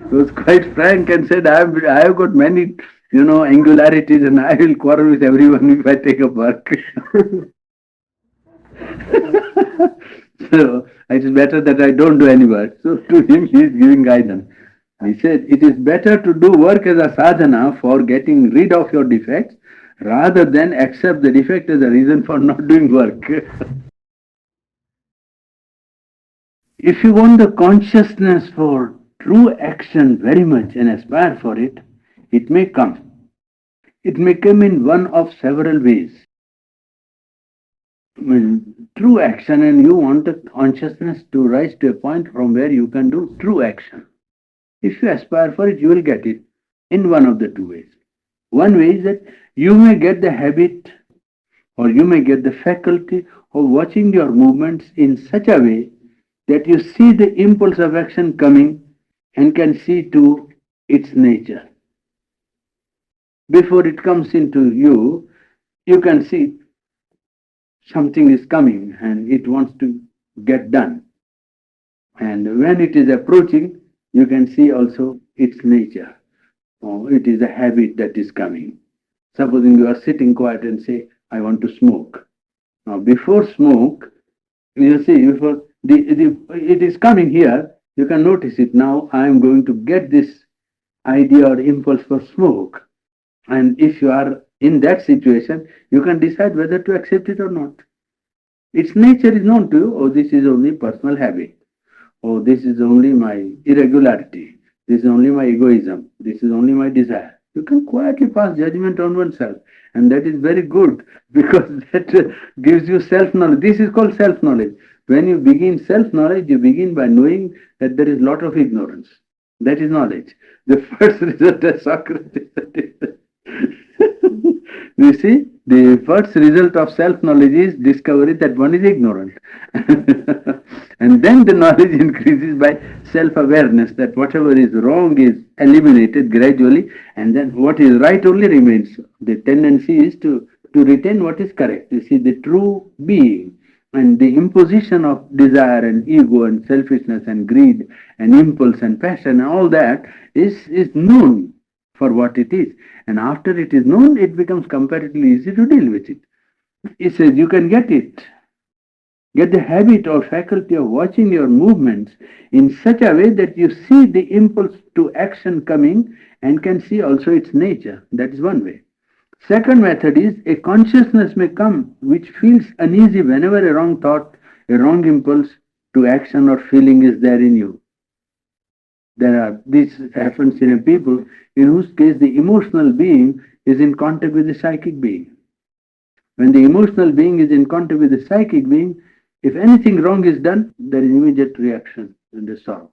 He was quite frank and said, I have got many, angularities and I will quarrel with everyone if I take up work. So it is better that I don't do any work. So to him he is giving guidance. He said it is better to do work as a sadhana for getting rid of your defects rather than accept the defect as a reason for not doing work. If you want the consciousness for true action very much and aspire for it, it may come. It may come in one of several ways. I mean, true action, and you want the consciousness to rise to a point from where you can do true action. If you aspire for it, you will get it in one of the two ways. One way is that you may get the habit or you may get the faculty of watching your movements in such a way that you see the impulse of action coming and can see to its nature. Before it comes into you, you can see something is coming and it wants to get done. And when it is approaching, you can see also its nature. Oh, it is a habit that is coming. Supposing you are sitting quiet and say, I want to smoke. Now, before smoke, you see, before it is coming here, you can notice it. Now, I am going to get this idea or impulse for smoke. And if you are in that situation, you can decide whether to accept it or not. Its nature is known to you. Oh, this is only personal habit. Oh, this is only my irregularity. This is only my egoism. This is only my desire. You can quietly pass judgment on oneself. And that is very good because that gives you self knowledge. This is called self knowledge. When you begin self knowledge, you begin by knowing that there is a lot of ignorance. That is knowledge. The first result of Socrates. You see, the first result of self knowledge is discovery that one is ignorant. And then the knowledge increases by self awareness that whatever is wrong is eliminated gradually, and then what is right only remains. The tendency is to retain what is correct. You see, the true being and the imposition of desire and ego and selfishness and greed and impulse and passion and all that is known for what it is. And after it is known, it becomes comparatively easy to deal with it. He says you can get it. Get the habit or faculty of watching your movements in such a way that you see the impulse to action coming and can see also its nature. That is one way. Second method is a consciousness may come which feels uneasy whenever a wrong thought, a wrong impulse to action or feeling is there in you. This happens in a people in whose case the emotional being is in contact with the psychic being. When the emotional being is in contact with the psychic being, if anything wrong is done, there is immediate reaction and the sorrow.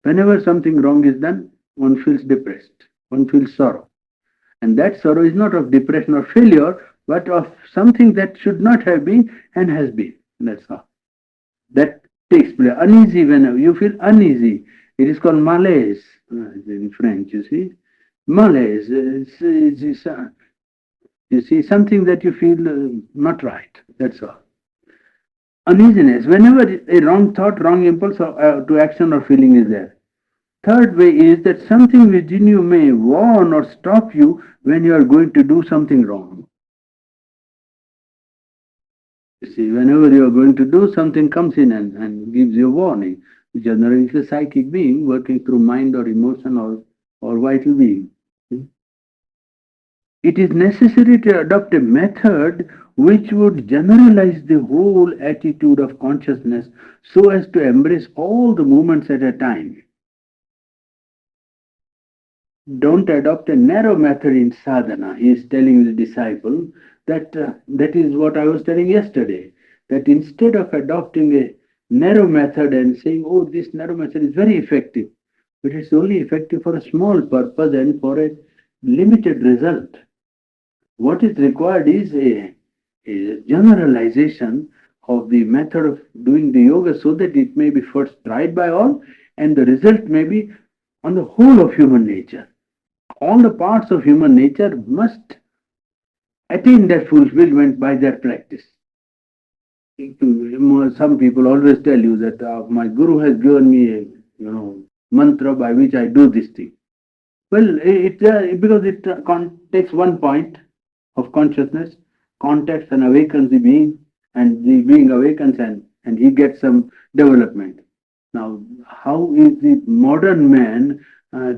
Whenever something wrong is done, one feels depressed, one feels sorrow. And that sorrow is not of depression or failure, but of something that should not have been and has been. That's all. That takes place. Uneasy whenever you feel uneasy. It is called malaise in French, you see. Malaise. You see, something that you feel not right. That's all. Uneasiness. Whenever a wrong thought, wrong impulse to action or feeling is there. Third way is that something within you may warn or stop you when you are going to do something wrong. You see, whenever you are going to do something comes in and gives you a warning. Generally, it's a psychic being working through mind or emotion or vital being. It is necessary to adopt a method which would generalize the whole attitude of consciousness so as to embrace all the movements at a time. Don't adopt a narrow method in sadhana. He is telling the disciple that that is what I was telling yesterday. That instead of adopting a narrow method and saying, oh, this narrow method is very effective, but it's only effective for a small purpose and for a limited result. What is required is a generalization of the method of doing the yoga so that it may be first tried by all and the result may be on the whole of human nature. All the parts of human nature must attain their fulfillment by their practice. Some people always tell you that my guru has given me a mantra by which I do this thing. Well, because it takes one point of consciousness, contacts and awakens the being, and the being awakens and he gets some development. Now, how is the modern man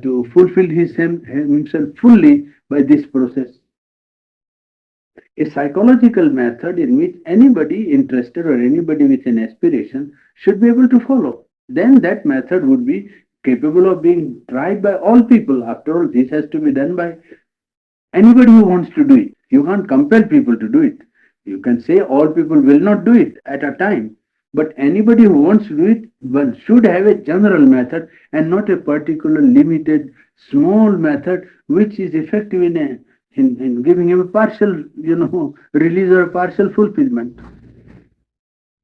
to fulfill himself fully by this process? A psychological method in which anybody interested or anybody with an aspiration should be able to follow. Then that method would be capable of being tried by all people. After all, this has to be done by anybody who wants to do it. You can't compel people to do it. You can say all people will not do it at a time. But anybody who wants to do it, one should have a general method and not a particular limited small method which is effective in giving him a partial, release or a partial fulfillment.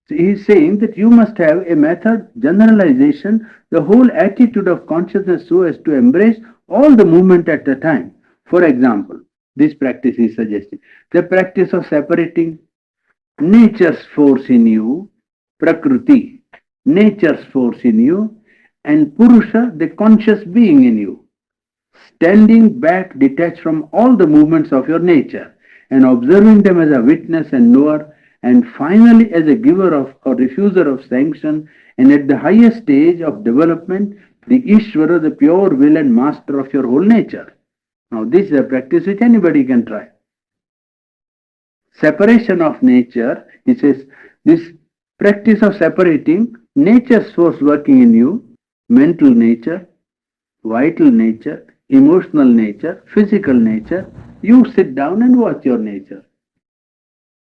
So he is saying that you must have a method, generalization, the whole attitude of consciousness so as to embrace all the movement at the time. For example, this practice is suggesting the practice of separating nature's force in you, Prakriti, nature's force in you, and Purusha, the conscious being in you, standing back detached from all the movements of your nature and observing them as a witness and knower, and finally as a giver of or refuser of sanction, and at the highest stage of development, the Ishvara, the pure will and master of your whole nature. Now, this is a practice which anybody can try. Separation of nature, he says, this practice of separating nature's force working in you, mental nature, vital nature, emotional nature, physical nature, you sit down and watch your nature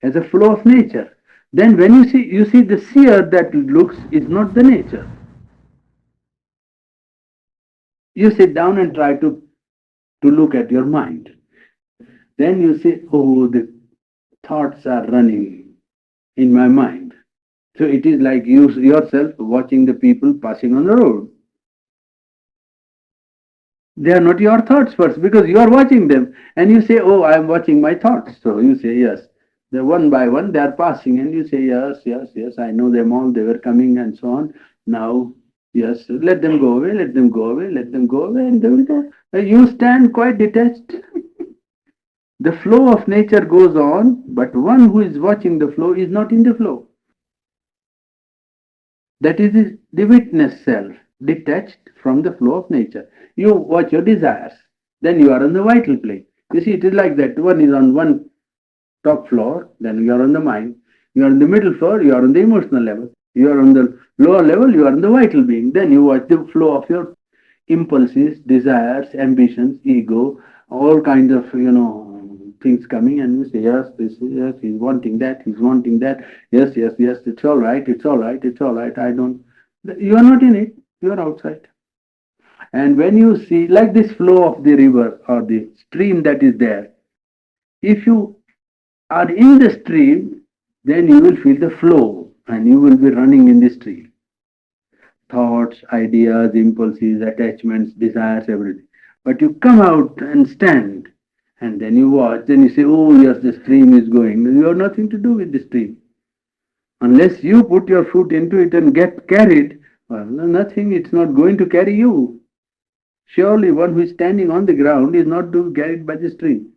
as a flow of nature. Then when you see the seer that looks is not the nature. You sit down and try to look at your mind. Then you say, oh, the thoughts are running in my mind. So it is like you yourself watching the people passing on the road. They are not your thoughts first because you are watching them and you say, oh, I am watching my thoughts. So you say, yes. They one by one they are passing and you say, yes, yes, yes, I know them all. They were coming and so on. Now, yes, let them go away, let them go away, let them go away and they will go. You stand quite detached. The flow of nature goes on, but one who is watching the flow is not in the flow. That is the witness self, detached from the flow of nature. You watch your desires, then you are on the vital plane. You see, it is like that. One is on one top floor, then you are on the mind. You are on the middle floor, you are on the emotional level. You are on the lower level, you are on the vital being. Then you watch the flow of your impulses, desires, ambitions, ego, all kinds of, things coming and you say, yes, this is, yes, he's wanting that, yes, yes, yes, it's all right, it's all right, it's all right, I don't, you are not in it, you are outside. And when you see, like this flow of the river or the stream that is there, if you are in the stream, then you will feel the flow and you will be running in the stream. Thoughts, ideas, impulses, attachments, desires, everything. But you come out and stand and then you watch, then you say, oh, yes, the stream is going. You have nothing to do with the stream. Unless you put your foot into it and get carried, well, nothing, it's not going to carry you. Surely one who is standing on the ground is not to be carried by the stream.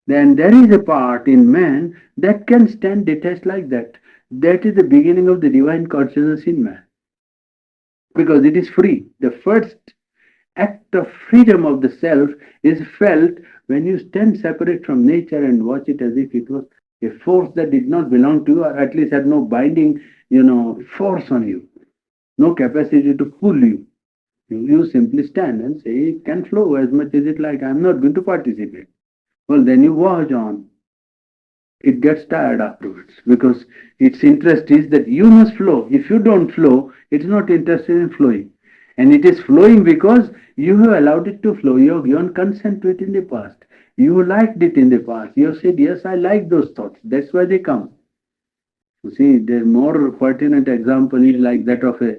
Then there is a part in man that can stand detached like that. That is the beginning of the divine consciousness in man. Because it is free. The first act of freedom of the self is felt when you stand separate from nature and watch it as if it was a force that did not belong to you or at least had no binding, force on you, no capacity to pull you. You simply stand and say it can flow as much as it like. I'm not going to participate. Well, then you watch on. It gets tired afterwards because its interest is that you must flow. If you don't flow, it's not interested in flowing. And it is flowing because you have allowed it to flow. You have given consent to it in the past. You liked it in the past. You have said, yes, I like those thoughts. That's why they come. You see, the more pertinent example is like that of a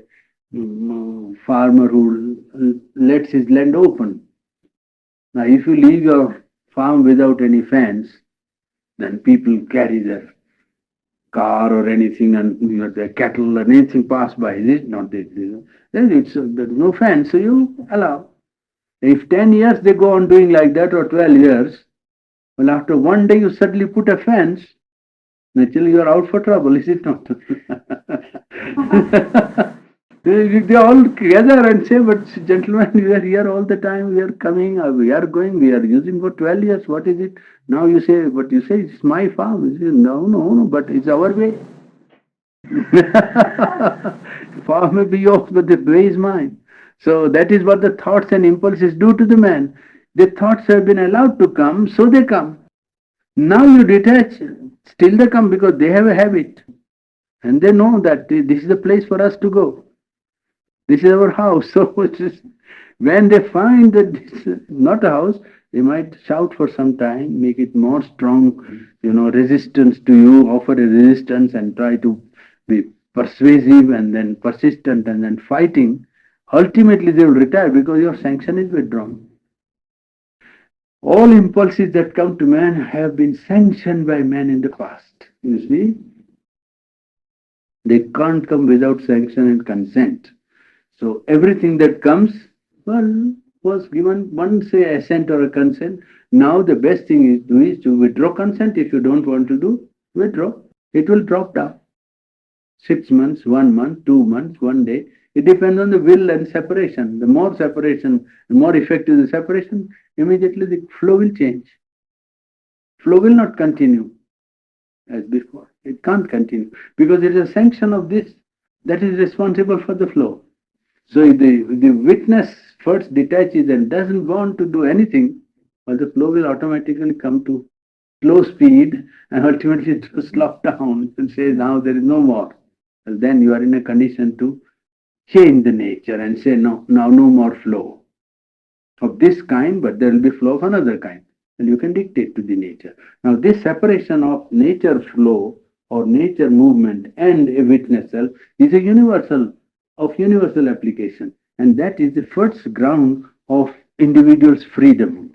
farmer who lets his land open. Now, if you leave your farm without any fence, then people carry their car or anything and their cattle or anything pass by. Is it not this? Then there's no fence, so you allow. If 10 years they go on doing like that or 12 years, well, after one day you suddenly put a fence, Naturally, you are out for trouble, is it not? They all gather and say, but gentlemen, we are here all the time, we are coming, we are going, we are using for 12 years, what is it? Now you say, but you say, it's my farm. You say, no, no, no, but it's our way. Farm may be yours, but the way is mine. So that is what the thoughts and impulses do to the man. The thoughts have been allowed to come, so they come. Now you detach, still they come because they have a habit. And they know that this is the place for us to go. This is our house. So when they find that this is not a house, they might shout for some time, make it more strong, resistance to you, offer a resistance and try to be persuasive and then persistent and then fighting. Ultimately, they will retire because your sanction is withdrawn. All impulses that come to man have been sanctioned by man in the past. You see, they can't come without sanction and consent. So everything that comes, well, was given one say assent or a consent. Now the best thing is to withdraw consent. If you don't want to do, withdraw. It will drop down. 6 months, 1 month, 2 months, 1 day. It depends on the will and separation. The more separation, the more effective the separation, immediately the flow will change. Flow will not continue as before. It can't continue because it is a sanction of this that is responsible for the flow. So if the witness first detaches and doesn't want to do anything, well, the flow will automatically come to slow speed and ultimately to slow down and say now there is no more. Well, then you are in a condition to change the nature and say no, now no more flow of this kind, but there will be flow of another kind. And you can dictate to the nature. Now this separation of nature flow or nature movement and a witness self is a universal application. And that is the first ground of individual's freedom.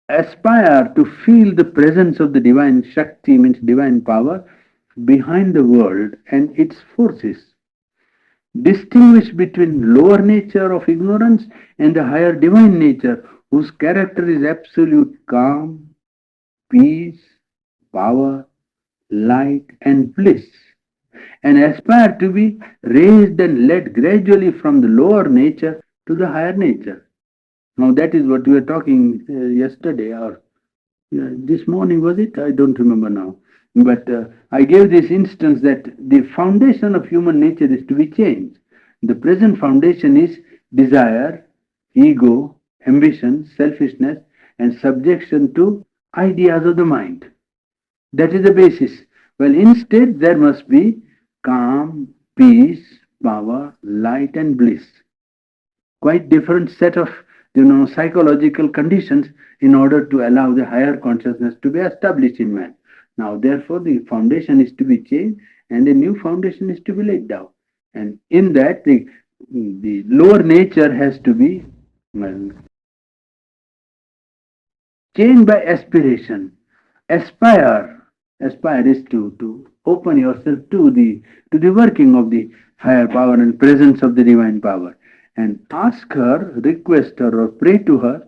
Aspire to feel the presence of the divine Shakti, means divine power, behind the world and its forces. Distinguish between lower nature of ignorance and the higher divine nature whose character is absolute calm, peace, power, light and bliss, and aspire to be raised and led gradually from the lower nature to the higher nature. Now that is what we were talking yesterday or this morning, was it? I don't remember now. But I gave this instance that the foundation of human nature is to be changed. The present foundation is desire, ego, ambition, selfishness, and subjection to ideas of the mind. That is the basis. Well, instead, there must be calm, peace, power, light, and bliss. Quite different set of psychological conditions in order to allow the higher consciousness to be established in man. Now, therefore, the foundation is to be changed and a new foundation is to be laid down. And in that, the lower nature has to be, well, changed by aspiration. Aspire. Aspire is to open yourself to the working of the higher power and presence of the divine power. And ask her, request her, or pray to her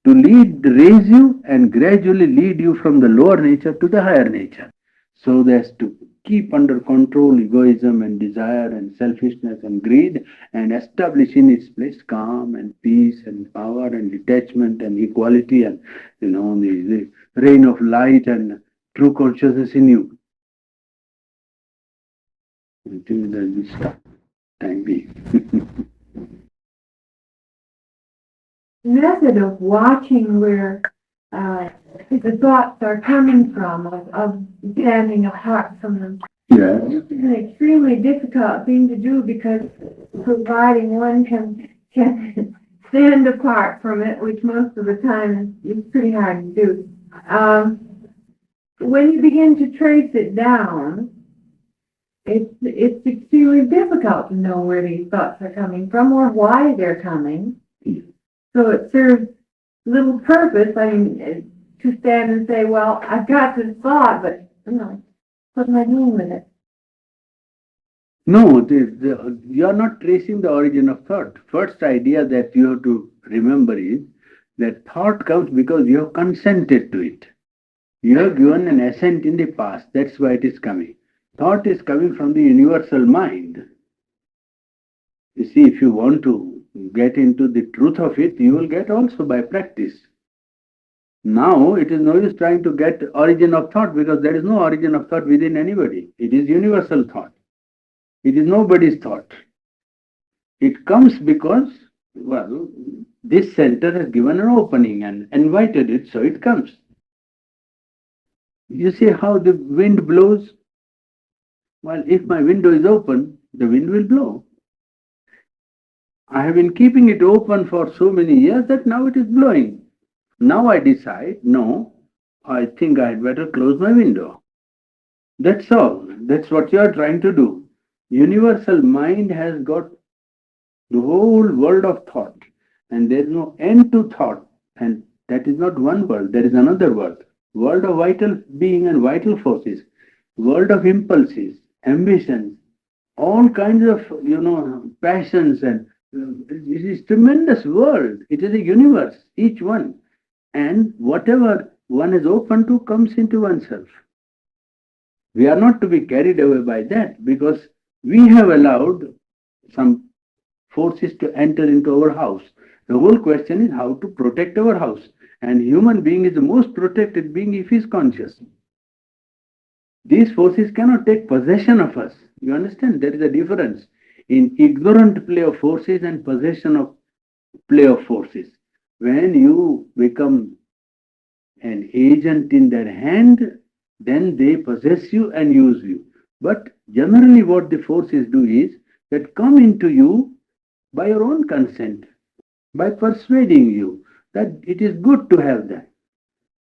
to raise you and gradually lead you from the lower nature to the higher nature. So as to keep under control egoism and desire and selfishness and greed and establish in its place calm and peace and power and detachment and equality and the reign of light and true consciousness in you. Until then, stop. Time being. Method of watching where the thoughts are coming from, of standing apart from them. Yes. It's an extremely difficult thing to do because providing one can stand apart from it, which most of the time is pretty hard to do. When you begin to trace it down, it's extremely difficult to know where these thoughts are coming from or why they're coming. So it serves little purpose, to stand and say, well, I've got this thought, but, what am I doing with it? No, you are not tracing the origin of thought. First idea that you have to remember is that thought comes because you have consented to it. You have given an assent in the past, that's why it is coming. Thought is coming from the universal mind. You see, if you want to get into the truth of it, you will get also by practice. Now, it is no use trying to get origin of thought because there is no origin of thought within anybody. It is universal thought. It is nobody's thought. It comes because, well, this center has given an opening and invited it, so it comes. You see how the wind blows? Well, if my window is open, the wind will blow. I have been keeping it open for so many years that now it is blowing. Now I decide, no, I think I had better close my window. That's all. That's what you are trying to do. Universal mind has got the whole world of thought, and there is no end to thought. And that is not one world, there is another world. World of vital being and vital forces, world of impulses, ambitions, all kinds of passions, and it is tremendous world. It is a universe, each one, and whatever one is open to comes into oneself. We are not to be carried away by that because we have allowed some forces to enter into our house. The whole question is how to protect our house, and human being is the most protected being if he is conscious. These forces cannot take possession of us. You understand? There is a difference in ignorant play of forces and possession of play of forces. When you become an agent in their hand, then they possess you and use you. But generally, what the forces do is that come into you by your own consent, by persuading you that it is good to have that.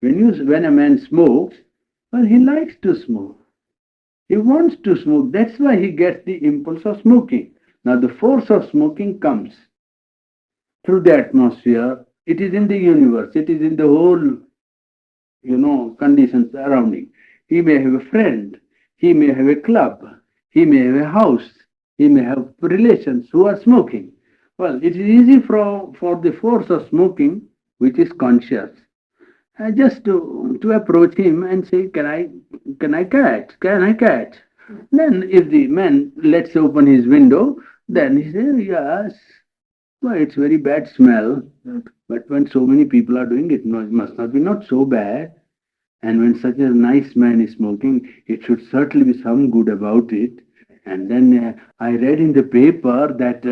When a man smokes, well, he likes to smoke. He wants to smoke. That's why he gets the impulse of smoking. Now, the force of smoking comes through the atmosphere. It is in the universe. It is in the whole, conditions surrounding. He may have a friend. He may have a club. He may have a house. He may have relations who are smoking. Well, it is easy for the force of smoking, which is conscious, just to approach him and say, can I catch? Can I catch? Then if the man lets open his window, then he says, yes, well, it's very bad smell. But when so many people are doing it, no, it must not be not so bad. And when such a nice man is smoking, it should certainly be some good about it. And then I read in the paper that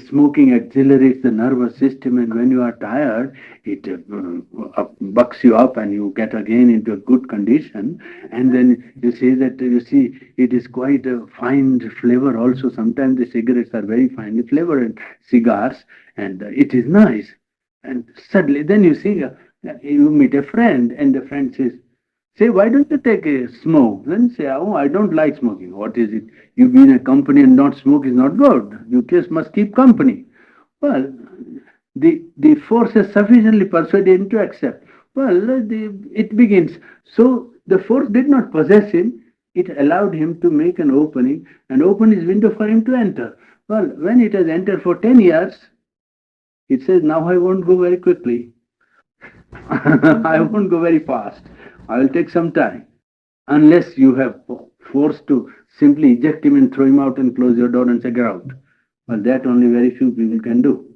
smoking accelerates the nervous system, and when you are tired, it bucks you up, and you get again into a good condition. And then you say that you see it is quite a fine flavor. Also, sometimes the cigarettes are very finely flavored, and cigars, and it is nice. And suddenly, then you see. You meet a friend, and the friend says, say, why don't you take a smoke? Then say, oh, I don't like smoking. What is it? You be in a company and not smoke is not good. You just must keep company. Well, the force is sufficiently persuaded him to accept. Well, it begins. So the force did not possess him. It allowed him to make an opening and open his window for him to enter. Well, when it has entered for 10 years, it says, now I won't go very quickly. I won't go very fast. I will take some time. Unless you have forced to simply eject him and throw him out and close your door and say, get out. Well, that only very few people can do.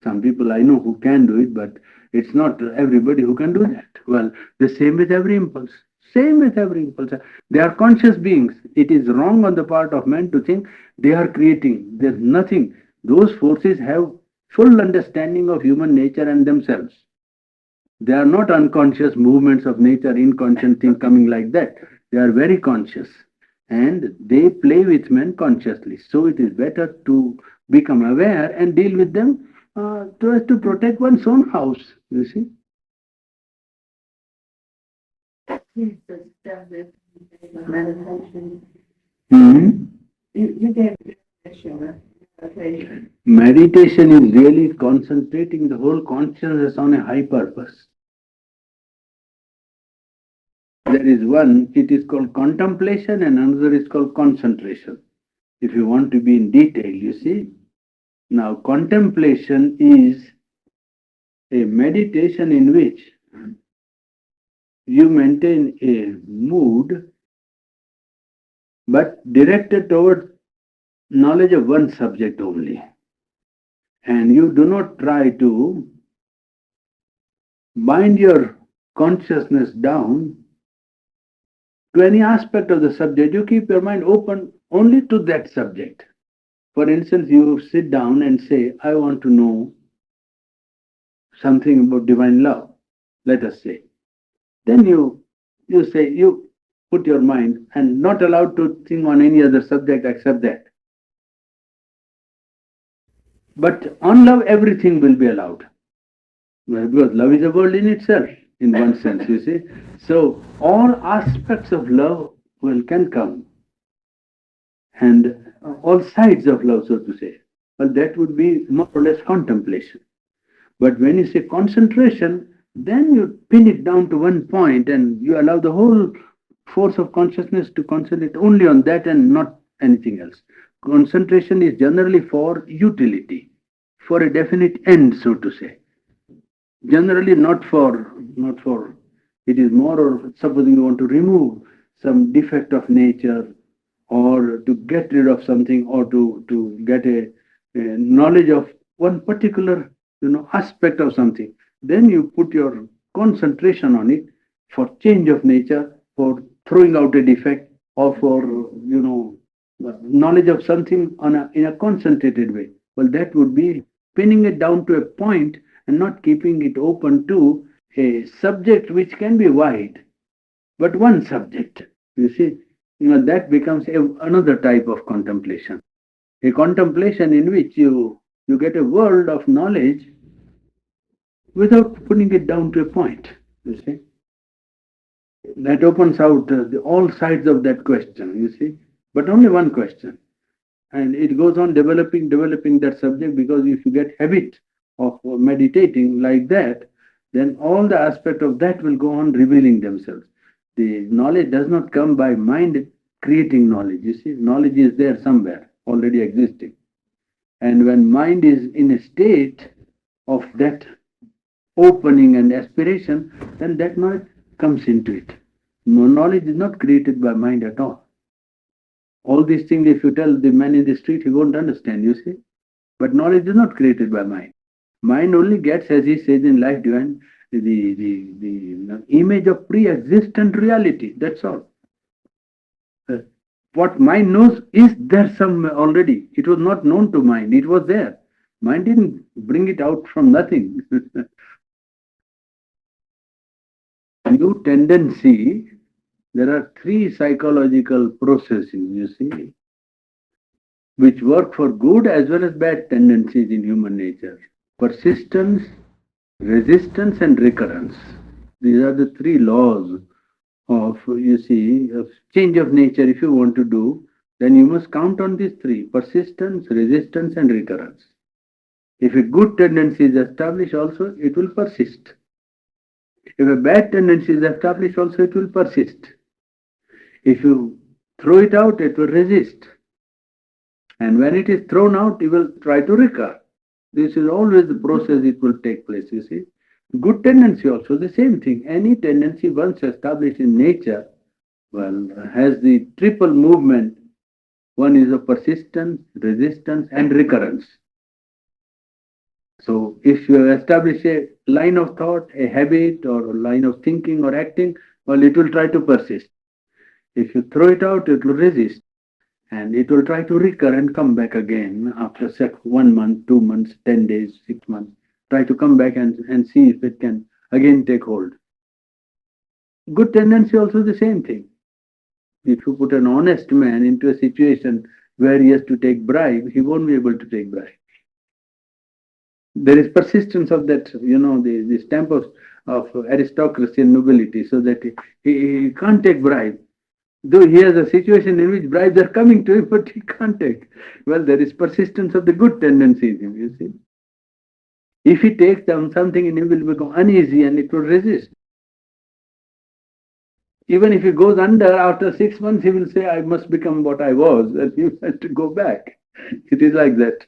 Some people I know who can do it, but it's not everybody who can do that. Well, the same with every impulse. Same with every impulse. They are conscious beings. It is wrong on the part of men to think they are creating. There's nothing. Those forces have full understanding of human nature and themselves. They are not unconscious movements of nature, inconscient things coming like that. They are very conscious, and they play with men consciously. So it is better to become aware and deal with them to protect one's own house, you see. Meditation. Mhm. You gave a definition of meditation. Meditation is really concentrating the whole consciousness on a high purpose. There is one, it is called contemplation, and another is called concentration. If you want to be in detail, you see. Now, contemplation is a meditation in which you maintain a mood but directed towards knowledge of one subject only. And you do not try to bind your consciousness down to any aspect of the subject. You keep your mind open only to that subject. For instance, you sit down and say, I want to know something about divine love, let us say. Then you say, you put your mind and not allowed to think on any other subject except that. But on love, everything will be allowed. Well, because love is a world in itself, in one sense, you see. So all aspects of love can come, and all sides of love, so to say. Well, that would be more or less contemplation. But when you say concentration, then you pin it down to one point and you allow the whole force of consciousness to concentrate only on that and not anything else. Concentration is generally for utility, for a definite end, so to say. Generally not for it is more, or supposing you want to remove some defect of nature, or to get rid of something, or to get a knowledge of one particular aspect of something, then you put your concentration on it for change of nature, for throwing out a defect, or for knowledge of something in a concentrated way. Well, that would be pinning it down to a point and not keeping it open to a subject which can be wide, but one subject. You see, that becomes another type of contemplation. A contemplation in which you get a world of knowledge without putting it down to a point. You see, that opens out all sides of that question. You see, but only one question, and it goes on developing that subject, because if you get habit of meditating like that, then all the aspect of that will go on revealing themselves. The knowledge does not come by mind creating knowledge. You see, knowledge is there somewhere already existing, and when mind is in a state of that opening and aspiration, then that knowledge comes into it. No, knowledge is not created by mind at all. All these things, if you tell the man in the street, he won't understand, you see. But knowledge is not created by mind. Mind only gets, as he says in Life Divine, the image of pre-existent reality. That's all. What mind knows is there somewhere already. It was not known to mind. It was there. Mind didn't bring it out from nothing. New tendency, there are three psychological processes, you see, which work for good as well as bad tendencies in human nature. Persistence, resistance, and recurrence. These are the three laws of, you see, of change of nature. If you want to do, then you must count on these three: persistence, resistance, and recurrence. If a good tendency is established also, it will persist. If a bad tendency is established also, it will persist. If you throw it out, it will resist. And when it is thrown out, it will try to recur. This is always the process it will take place, you see. Good tendency also the same thing. Any tendency once established in nature, well, has the triple movement. One is of persistence, resistance, and recurrence. So if you establish a line of thought, a habit, or a line of thinking or acting, well, it will try to persist. If you throw it out, it will resist. And it will try to recur and come back again after 1 month, 2 months, 10 days, 6 months. Try to come back and see if it can again take hold. Good tendency also the same thing. If you put an honest man into a situation where he has to take bribe, he won't be able to take bribe. There is persistence of that, the stamp of aristocracy and nobility, so that he can't take bribe. Though he has a situation in which bribes are coming to him, but he can't take. Well, there is persistence of the good tendencies in him, you see. If he takes something in him, will become uneasy and it will resist. Even if he goes under, after 6 months, he will say, I must become what I was, and he has to go back. It is like that.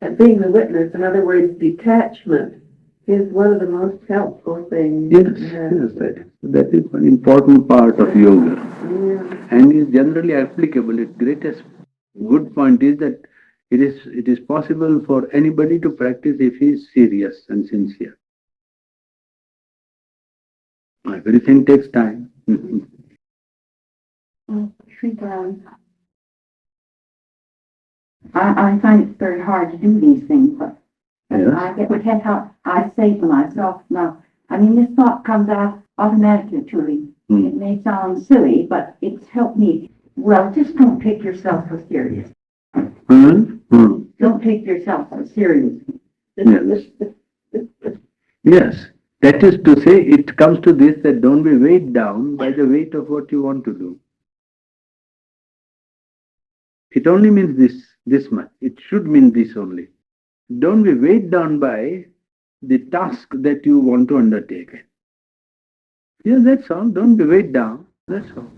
being the witness, in other words, detachment, is one of the most helpful things. Yes, yes, that is one important part of yoga Yeah. and is generally applicable. Its greatest good point is that it is possible for anybody to practice if he is serious and sincere. Everything takes time. I think I find it very hard to do these things, but Yes. I get what how I say to myself now. I mean, this thought comes out automatically to me. Hmm. It may sound silly, but it's helped me. Well, just don't take yourself so serious. Hmm? Hmm. Don't take yourself so seriously. Yes. Yes. That is to say, it comes to this that don't be weighed down by the weight of what you want to do. It only means this much. It should mean this only. Don't be weighed down by the task that you want to undertake. Yeah, that's all. Don't be weighed down. That's all.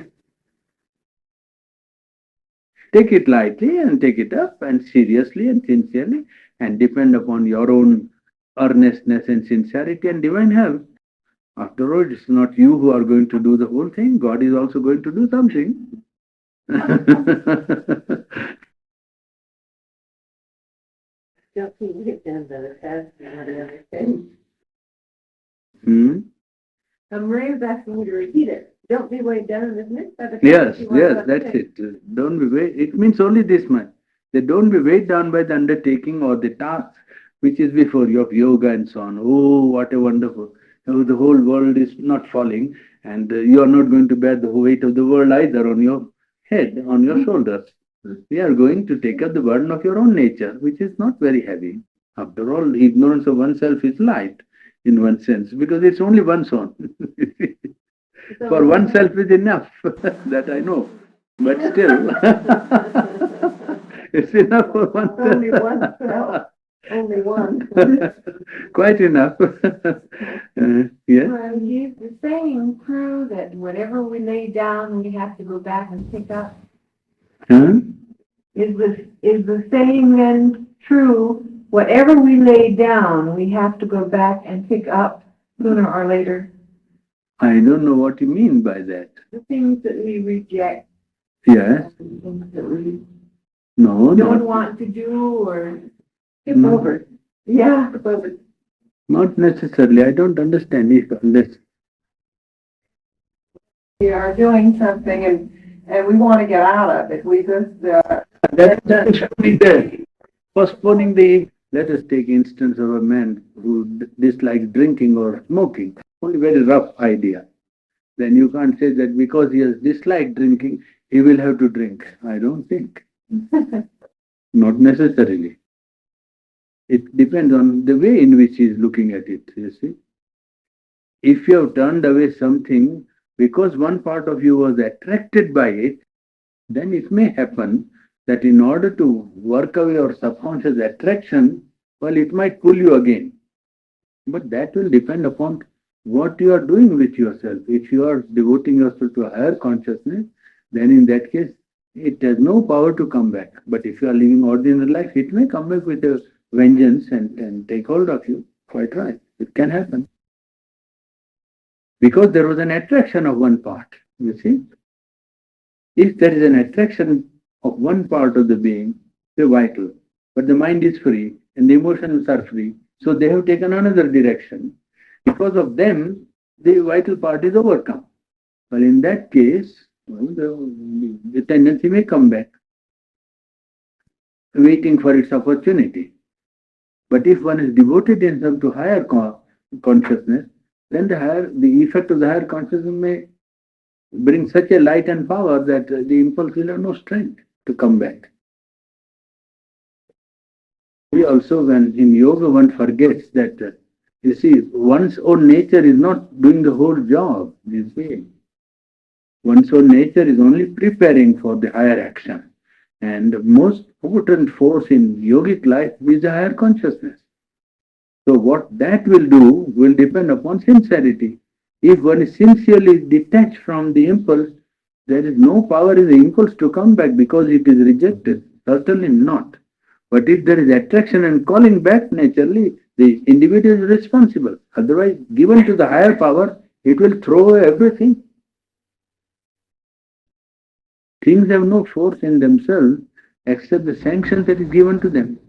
Take it lightly and take it up and seriously and sincerely and depend upon your own earnestness and sincerity and divine help. After all, it's not you who are going to do the whole thing. God is also going to do something. Don't be weighed down by the past and the other things. Hmm? Maria's asking you to repeat it. Don't be weighed down, isn't it? By the Yes, past and the yes, other that's things. it. Don't be weighed. It means only this much. That don't be weighed down by the undertaking or the task which is before you of yoga and so on. Oh, what a wonderful. Oh, the whole world is not falling and you are not going to bear the weight of the world either on your head, on your shoulders. We are going to take up the burden of your own nature, which is not very heavy. After all, ignorance of oneself is light in one sense because it's only one's own. For oneself is enough, that I know. But still, it's enough for Only oneself. oneself. Only one. Quite enough. Yes. Well, is the saying true that whatever we lay down, we have to go back and pick up? Huh? Is the saying then true? Whatever we lay down, we have to go back and pick up sooner or later. I don't know what you mean by that. The things that we reject, Yes. the things that we No, don't not, want to do or skip No. over. Yeah, skip over. not necessarily. I don't understand it unless. We are doing something and we want to get out of it. We just, That should be there. Postponing the, let us take instance of a man who dislikes drinking or smoking. Only very rough idea. Then you can't say that because he has disliked drinking, he will have to drink. I don't think. Not necessarily. It depends on the way in which he is looking at it, you see. If you have turned away something because one part of you was attracted by it, then it may happen that in order to work away your subconscious attraction, well, it might pull you again. But that will depend upon what you are doing with yourself. If you are devoting yourself to a higher consciousness, then in that case, it has no power to come back. But if you are living ordinary life, it may come back with a vengeance and take hold of you. Quite right. It can happen. Because there was an attraction of one part, you see. If there is an attraction of one part of the being, the vital, but the mind is free and the emotions are free, so they have taken another direction. Because of them, the vital part is overcome. But in that case, well, the tendency may come back, waiting for its opportunity. But if one is devoted himself to higher consciousness, then the effect of the higher consciousness may bring such a light and power that the impulse will have no strength to come back. We also, when in yoga, one forgets that, you see, one's own nature is not doing the whole job, you see. One's own nature is only preparing for the higher action. And the most potent force in yogic life is the higher consciousness. So what that will do will depend upon sincerity. If one is sincerely detached from the impulse, there is no power in the impulse to come back because it is rejected. Certainly not. But if there is attraction and calling back, naturally, the individual is responsible. Otherwise, given to the higher power, it will throw away everything. Things have no force in themselves except the sanction that is given to them.